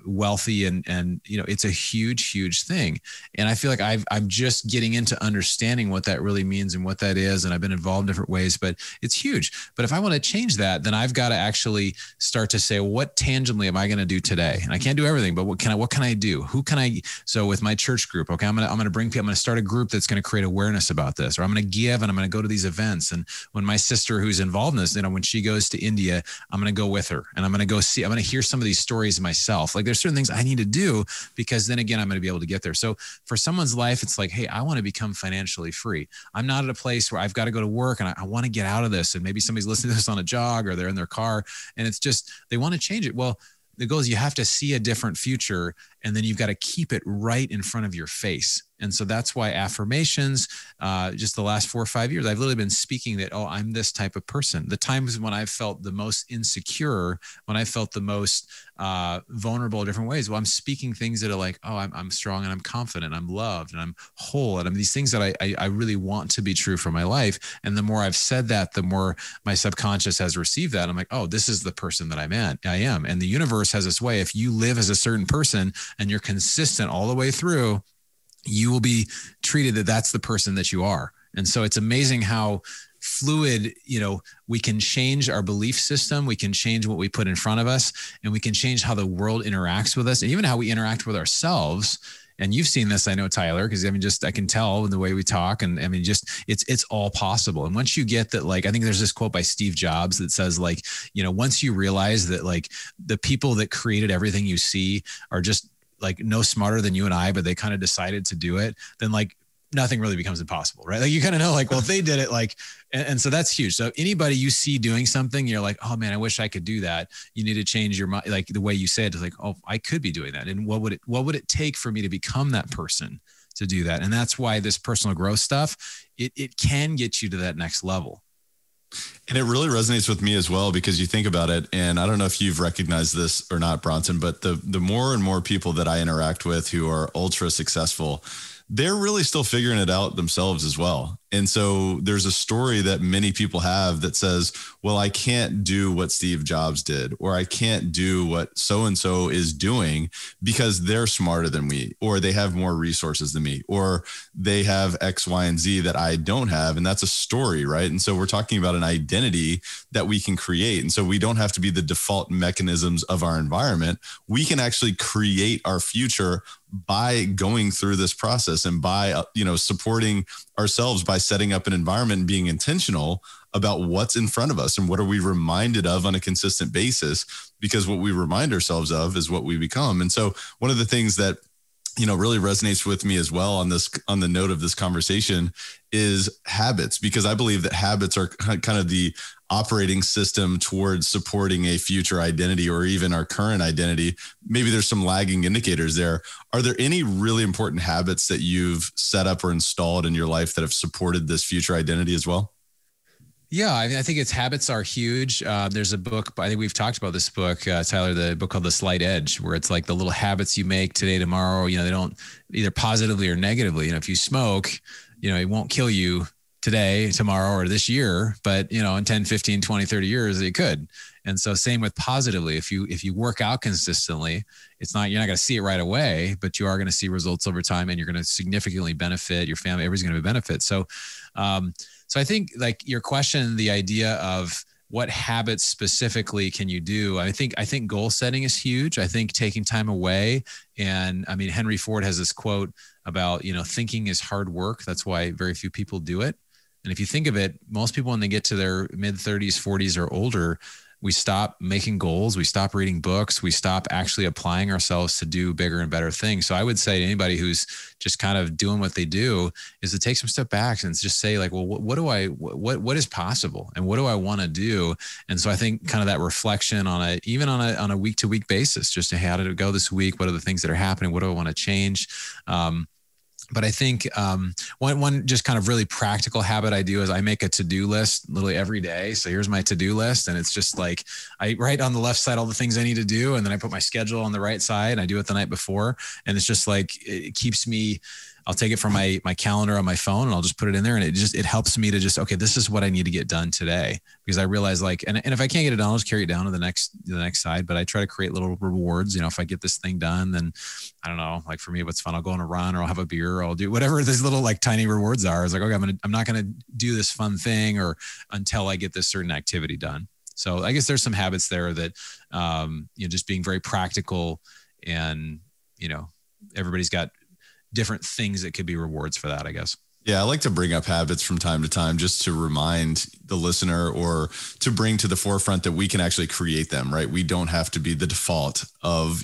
Speaker 3: wealthy, and it's a huge thing. And I feel like I'm just getting into understanding what that really means and what that is. And I've been involved in different ways, but it's huge. But if I want to change that, then I've got to actually start to say, what tangibly am I going to do today? And I can't do everything, but what can I do? Who can I? So with my church group, okay, I'm going to bring people, I'm going to start a group that's going to create awareness about this, or I'm going to give and I'm going to go to these events. And when my sister, who's involved in this, when she goes to India, I'm going to go with her and I'm going to hear some of these stories myself. Like there's certain things I need to do, because then again, I'm going to be able to get there. So for someone's life, it's like, hey, I want to become financially free. I'm not at a place where I've got to go to work and I want to get out of this. And maybe somebody's listening to this on a jog or they're in their car and it's just, they want to change it. Well, the goal is you have to see a different future, and then you've got to keep it right in front of your face. And so that's why affirmations, just the last 4 or 5 years, I've literally been speaking that, oh, I'm this type of person. The times when I've felt the most insecure, when I felt the most vulnerable in different ways, well, I'm speaking things that are like, oh, I'm strong and I'm confident, I'm loved and I'm whole. And I'm these things that I really want to be true for my life. And the more I've said that, the more my subconscious has received that. I'm like, oh, this is the person that I am. And the universe has this way. If you live as a certain person and you're consistent all the way through, you will be treated that's the person that you are. And so it's amazing how fluid, we can change our belief system. We can change what we put in front of us, and we can change how the world interacts with us, and even how we interact with ourselves. And you've seen this, I know, Tyler, because I can tell in the way we talk, and it's all possible. And once you get that, I think there's this quote by Steve Jobs that says, once you realize that the people that created everything you see are just no smarter than you and I, but they kind of decided to do it, then nothing really becomes impossible, right? You kind of know, well, if they did it, and so that's huge. So anybody you see doing something, you're like, oh man, I wish I could do that. You need to change your mind, the way you say it is oh, I could be doing that. And what would it take for me to become that person to do that? And that's why this personal growth stuff, it can get you to that next level.
Speaker 1: And it really resonates with me as well, because you think about it, and I don't know if you've recognized this or not, Bronson, but the more and more people that I interact with who are ultra successful, they're really still figuring it out themselves as well. And so there's a story that many people have that says, well, I can't do what Steve Jobs did, or I can't do what so-and-so is doing because they're smarter than me, or they have more resources than me, or they have X, Y, and Z that I don't have. And that's a story, right? And so we're talking about an identity that we can create. And so we don't have to be the default mechanisms of our environment. We can actually create our future by going through this process and by, supporting ourselves by setting up an environment and being intentional about what's in front of us and what are we reminded of on a consistent basis, because what we remind ourselves of is what we become. And so one of the things that really resonates with me as well on the note of this conversation is habits, because I believe that habits are kind of the operating system towards supporting a future identity or even our current identity. Maybe there's some lagging indicators there. Are there any really important habits that you've set up or installed in your life that have supported this future identity as well?
Speaker 3: Yeah, I think its habits are huge. There's a book, I think we've talked about this book, Tyler, the book called The Slight Edge, where it's like the little habits you make today, tomorrow, they don't either positively or negatively. If you smoke, it won't kill you today, tomorrow, or this year, but in 10, 15, 20, 30 years, it could. And so same with positively, if you work out consistently, you're not going to see it right away, but you are going to see results over time, and you're going to significantly benefit your family. Everybody's going to benefit. So I think like your question, the idea of what habits specifically can you do? I think goal setting is huge. I think taking time away. And I mean, Henry Ford has this quote about, thinking is hard work. That's why very few people do it. And if you think of it, most people, when they get to their mid 30s, 40s or older, we stop making goals. We stop reading books. We stop actually applying ourselves to do bigger and better things. So I would say to anybody who's just kind of doing what they do is to take some step back and just say like, well, what is possible and what do I want to do? And so I think kind of that reflection on a week to week basis, just to how did it go this week? What are the things that are happening? What do I want to change? But I think one just kind of really practical habit I do is I make a to-do list literally every day. So here's my to-do list. And it's just like I write on the left side all the things I need to do. And then I put my schedule on the right side and I do it the night before. And it's just like, it keeps me, I'll take it from my calendar on my phone and I'll just put it in there. And it helps me to just, okay, this is what I need to get done today. Because I realize like, and if I can't get it done, I'll just carry it down to the next side. But I try to create little rewards. If I get this thing done, then I don't know, like for me, what's fun, I'll go on a run or I'll have a beer or I'll do whatever these little like tiny rewards are. It's like, okay, I'm not going to do this fun thing or until I get this certain activity done. So I guess there's some habits there that, just being very practical and, everybody's got different things that could be rewards for that, I guess.
Speaker 1: Yeah, I like to bring up habits from time to time just to remind the listener or to bring to the forefront that we can actually create them, right? We don't have to be the default of,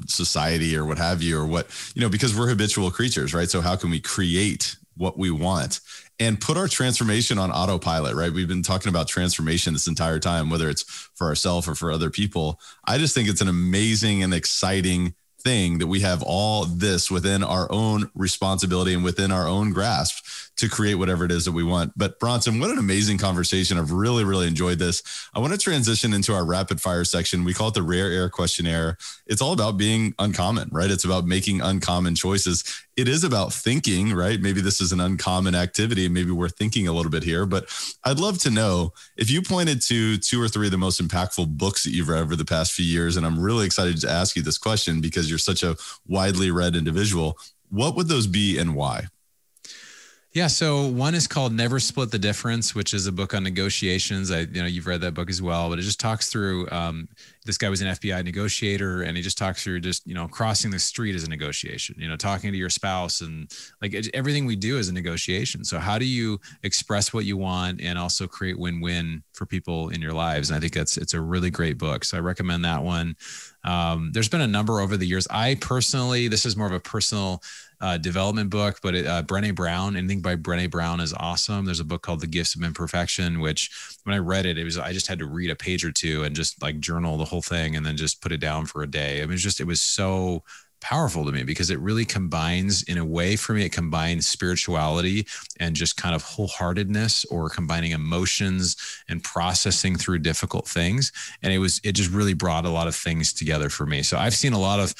Speaker 1: society or what have you, or what, because we're habitual creatures, right? So how can we create what we want and put our transformation on autopilot, right? We've been talking about transformation this entire time, whether it's for ourselves or for other people. I just think it's an amazing and exciting thing that we have all this within our own responsibility and within our own grasp to create whatever it is that we want. But Bronson, what an amazing conversation. I've really, really enjoyed this. I want to transition into our rapid fire section. We call it the Rare Air Questionnaire. It's all about being uncommon, right? It's about making uncommon choices. It is about thinking, right? Maybe this is an uncommon activity. Maybe we're thinking a little bit here, but I'd love to know if you pointed to 2 or 3 of the most impactful books that you've read over the past few years. And I'm really excited to ask you this question because you're such a widely read individual. What would those be and why?
Speaker 3: Yeah. So one is called Never Split the Difference, which is a book on negotiations. You've read that book as well, but it just talks through, this guy was an FBI negotiator and he just talks through just, crossing the street as a negotiation, talking to your spouse and like everything we do is a negotiation. So how do you express what you want and also create win-win for people in your lives? And I think it's a really great book. So I recommend that one. There's been a number over the years. This is more of a personal development book, but Brené Brown, anything by Brené Brown is awesome. There's a book called The Gifts of Imperfection, which when I read it, I just had to read a page or two and just like journal the whole thing and then just put it down for a day. I mean, it was so powerful to me because it really combines, in a way for me, it combines spirituality and just kind of wholeheartedness, or combining emotions and processing through difficult things. And it just really brought a lot of things together for me. So I've seen a lot of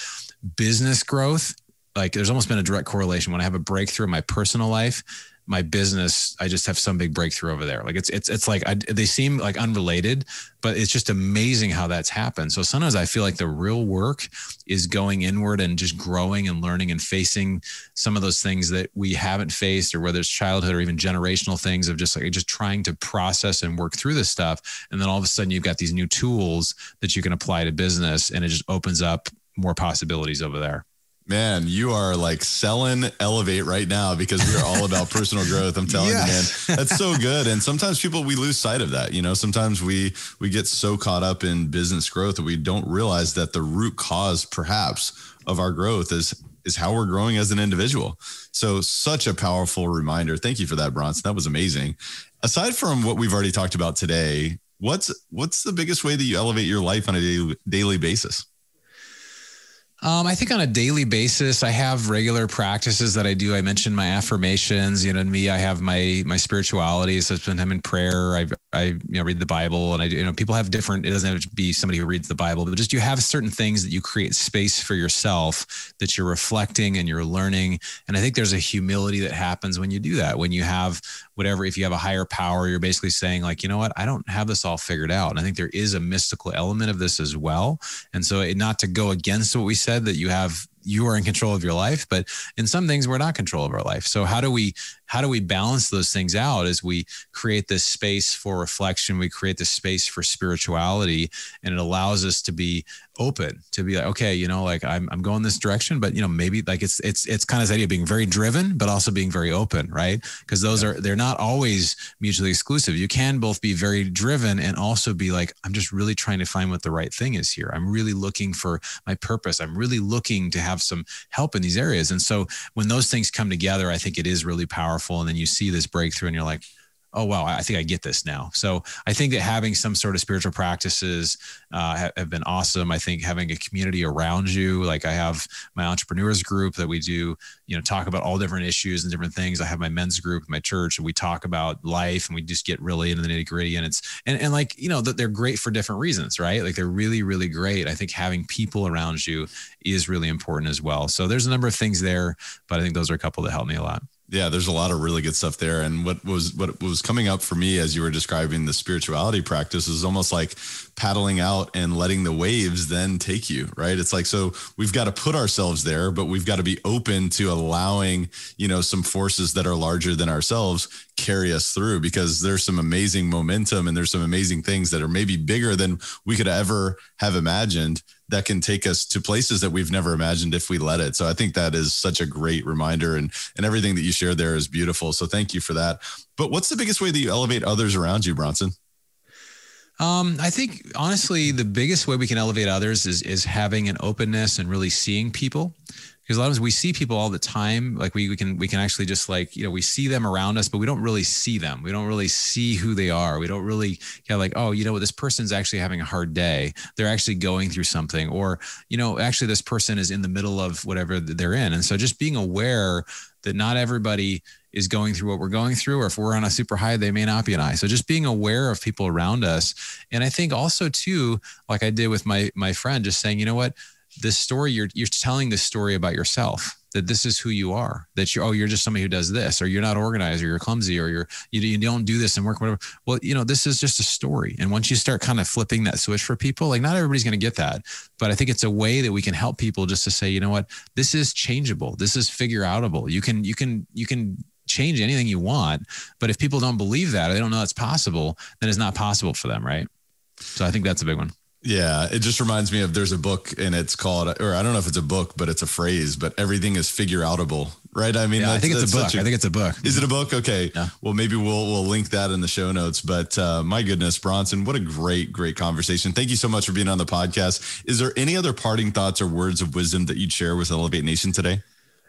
Speaker 3: business growth. Like there's almost been a direct correlation. When I have a breakthrough in my personal life, my business, I just have some big breakthrough over there. Like it's like, they seem like unrelated, but it's just amazing how that's happened. So sometimes I feel like the real work is going inward and just growing and learning and facing some of those things that we haven't faced, or whether it's childhood or even generational things of just trying to process and work through this stuff. And then all of a sudden you've got these new tools that you can apply to business, and it just opens up more possibilities over there.
Speaker 1: Man, you are like selling Elevate right now, because we are all about personal growth. I'm telling you, man, that's so good. And sometimes we lose sight of that. Sometimes we get so caught up in business growth that we don't realize that the root cause perhaps of our growth is how we're growing as an individual. So such a powerful reminder. Thank you for that, Bronson. That was amazing. Aside from what we've already talked about today, what's the biggest way that you elevate your life on a daily basis?
Speaker 3: I think on a daily basis, I have regular practices that I do. I mentioned my affirmations. In me, I have my spirituality. So I spend time in prayer. I read the Bible, and I do. People have different. It doesn't have to be somebody who reads the Bible, but just you have certain things that you create space for yourself, that you're reflecting and you're learning. And I think there's a humility that happens when you do that. When you have whatever, if you have a higher power, you're basically saying like, you know what, I don't have this all figured out. And I think there is a mystical element of this as well. And so not to go against what we said, that you are in control of your life, but in some things we're not in control of our life. So how do we balance those things out as we create this space for reflection? We create this space for spirituality, and it allows us to be open, to be like, okay, like I'm going this direction, but maybe like it's kind of this idea of being very driven, but also being very open, right? Because they're not always mutually exclusive. You can both be very driven and also be like, I'm just really trying to find what the right thing is here. I'm really looking for my purpose. I'm really looking to have some help in these areas. And so when those things come together, I think it is really powerful. And then you see this breakthrough and you're like, oh, wow, I think I get this now. So I think that having some sort of spiritual practices have been awesome. I think having a community around you, like I have my entrepreneurs group that we do, talk about all different issues and different things. I have my men's group, my church, and we talk about life, and we just get really into the nitty gritty. And that they're great for different reasons, right? Like they're really, really great. I think having people around you is really important as well. So there's a number of things there, but I think those are a couple that help me a lot.
Speaker 1: Yeah, there's a lot of really good stuff there. And what was coming up for me as you were describing the spirituality practice is almost like paddling out and letting the waves then take you, right? It's like, so we've got to put ourselves there, but we've got to be open to allowing, some forces that are larger than ourselves carry us through, because there's some amazing momentum and there's some amazing things that are maybe bigger than we could ever have imagined, that can take us to places that we've never imagined if we let it. So I think that is such a great reminder, and everything that you shared there is beautiful. So thank you for that. But what's the biggest way that you elevate others around you, Bronson?
Speaker 3: I think honestly, the biggest way we can elevate others is having an openness and really seeing people. Because a lot of times we see people all the time, like we can actually just like, we see them around us, but we don't really see them. We don't really see who they are. We don't really like, oh, this person's actually having a hard day. They're actually going through something, or, actually this person is in the middle of whatever they're in. And so just being aware that not everybody is going through what we're going through, or if we're on a super high, they may not be an high. So just being aware of people around us. And I think also too, like I did with my friend, just saying, you know what, this story, you're telling this story about yourself, that this is who you are, that you're just somebody who does this, or you're not organized, or you're clumsy, or you don't do this and work, whatever. Well, this is just a story. And once you start kind of flipping that switch for people, like not everybody's going to get that, but I think it's a way that we can help people just to say, you know what, this is changeable. This is figure outable. You can change anything you want, but if people don't believe that, or they don't know that's possible, then it's not possible for them. Right. So I think that's a big one.
Speaker 1: Yeah, it just reminds me of, there's a book and it's called, or I don't know if it's a book, but it's a phrase, but everything is figure outable, right? I mean,
Speaker 3: yeah, I think it's a book. I think it's a book.
Speaker 1: Is it a book? Okay.
Speaker 3: Yeah.
Speaker 1: Well, maybe we'll link that in the show notes, but my goodness, Bronson, what a great conversation. Thank you so much for being on the podcast. Is there any other parting thoughts or words of wisdom that you'd share with Elevate Nation today?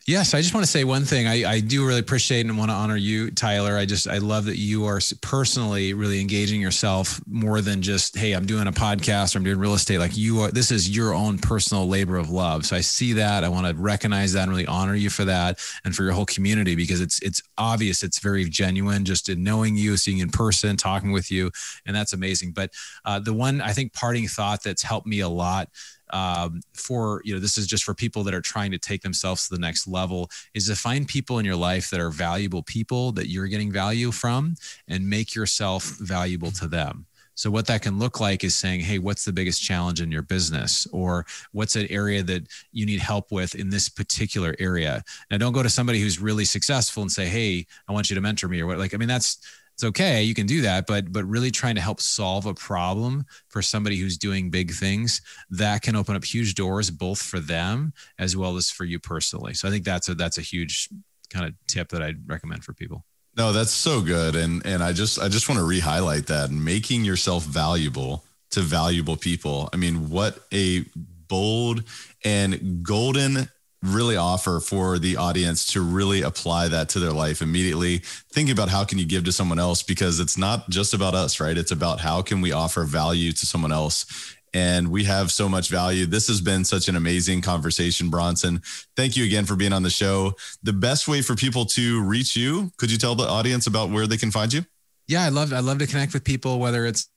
Speaker 3: Yes, I just want to say one thing. I do really appreciate and want to honor you, Tyler. I love that you are personally really engaging yourself more than just, hey, I'm doing a podcast or I'm doing real estate. Like this is your own personal labor of love. So I see that. I want to recognize that and really honor you for that, and for your whole community, because it's obvious. It's very genuine just in knowing you, seeing you in person, talking with you. And that's amazing. But the one, I think, parting thought that's helped me a lot for, this is just for people that are trying to take themselves to the next level, is to find people in your life that are valuable people that you're getting value from, and make yourself valuable to them. So what that can look like is saying, hey, what's the biggest challenge in your business? Or what's an area that you need help with in this particular area? Now, don't go to somebody who's really successful and say, hey, I want you to mentor me, or what. It's okay. You can do that, but really trying to help solve a problem for somebody who's doing big things, that can open up huge doors, both for them as well as for you personally. So I think that's a huge kind of tip that I'd recommend for people.
Speaker 1: No, that's so good. And I just want to re-highlight that, making yourself valuable to valuable people. I mean, what a bold and golden really offer for the audience to really apply that to their life immediately. Thinking about how can you give to someone else, because it's not just about us, right? It's about how can we offer value to someone else. And we have so much value. This has been such an amazing conversation, Bronson. Thank you again for being on the show. The best way for people to reach you, could you tell the audience about where they can find you?
Speaker 3: Yeah, I'd love to connect with people, whether it's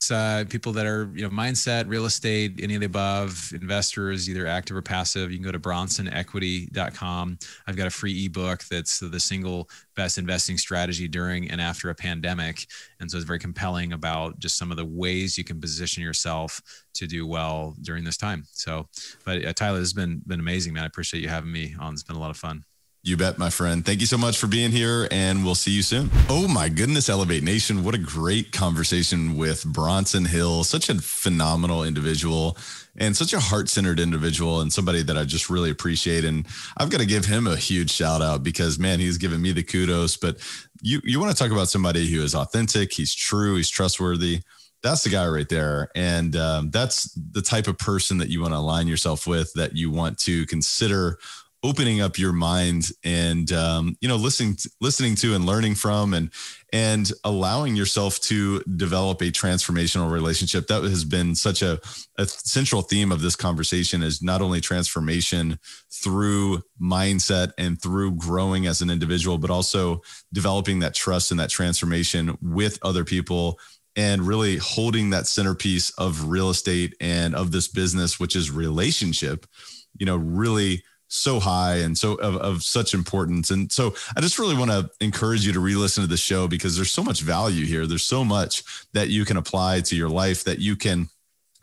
Speaker 3: people that are, mindset, real estate, any of the above, investors, either active or passive. You can go to bronsonequity.com. I've got a free ebook that's the single best investing strategy during and after a pandemic. And so it's very compelling about just some of the ways you can position yourself to do well during this time. So, but Tyler, this has been amazing, man. I appreciate you having me on. It's been a lot of fun.
Speaker 1: You bet, my friend. Thank you so much for being here, and we'll see you soon. Oh my goodness, Elevate Nation. What a great conversation with Bronson Hill. Such a phenomenal individual and such a heart-centered individual, and somebody that I just really appreciate. And I've got to give him a huge shout out because, man, he's given me the kudos. But you want to talk about somebody who is authentic, he's true, he's trustworthy. That's the guy right there. And that's the type of person that you want to align yourself with, that you want to consider opening up your mind and, listening to and learning from, and allowing yourself to develop a transformational relationship. That has been such a central theme of this conversation, is not only transformation through mindset and through growing as an individual, but also developing that trust and that transformation with other people, and really holding that centerpiece of real estate and of this business, which is relationship, really so high and so of such importance. And so I just really want to encourage you to re-listen to the show, because there's so much value here. There's so much that you can apply to your life, that you can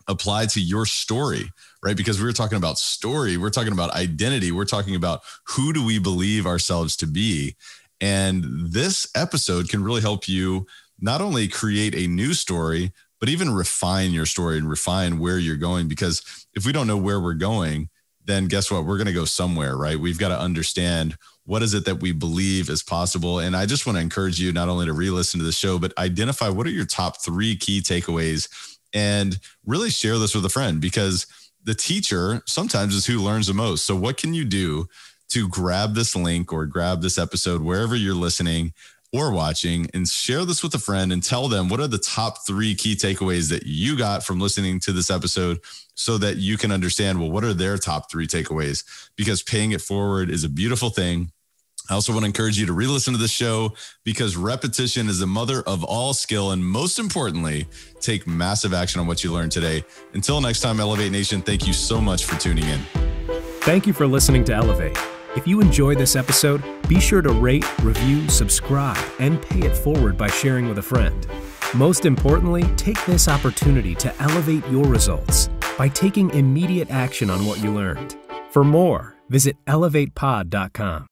Speaker 1: apply to your story, right? Because we were talking about story, we're talking about identity, we're talking about who do we believe ourselves to be. And this episode can really help you not only create a new story, but even refine your story and refine where you're going. Because if we don't know where we're going, then guess what? We're going to go somewhere, right? We've got to understand what is it that we believe is possible. And I just want to encourage you not only to re-listen to the show, but identify what are your top 3 key takeaways, and really share this with a friend, because the teacher sometimes is who learns the most. So what can you do to grab this link or grab this episode wherever you're listening or watching, and share this with a friend and tell them what are the top 3 key takeaways that you got from listening to this episode, so that you can understand, well, what are their top 3 takeaways? Because paying it forward is a beautiful thing. I also want to encourage you to re-listen to the show, because repetition is the mother of all skill. And most importantly, take massive action on what you learned today. Until next time, Elevate Nation, thank you so much for tuning in.
Speaker 2: Thank you for listening to Elevate. If you enjoyed this episode, be sure to rate, review, subscribe, and pay it forward by sharing with a friend. Most importantly, take this opportunity to elevate your results by taking immediate action on what you learned. For more, visit elevatepod.com.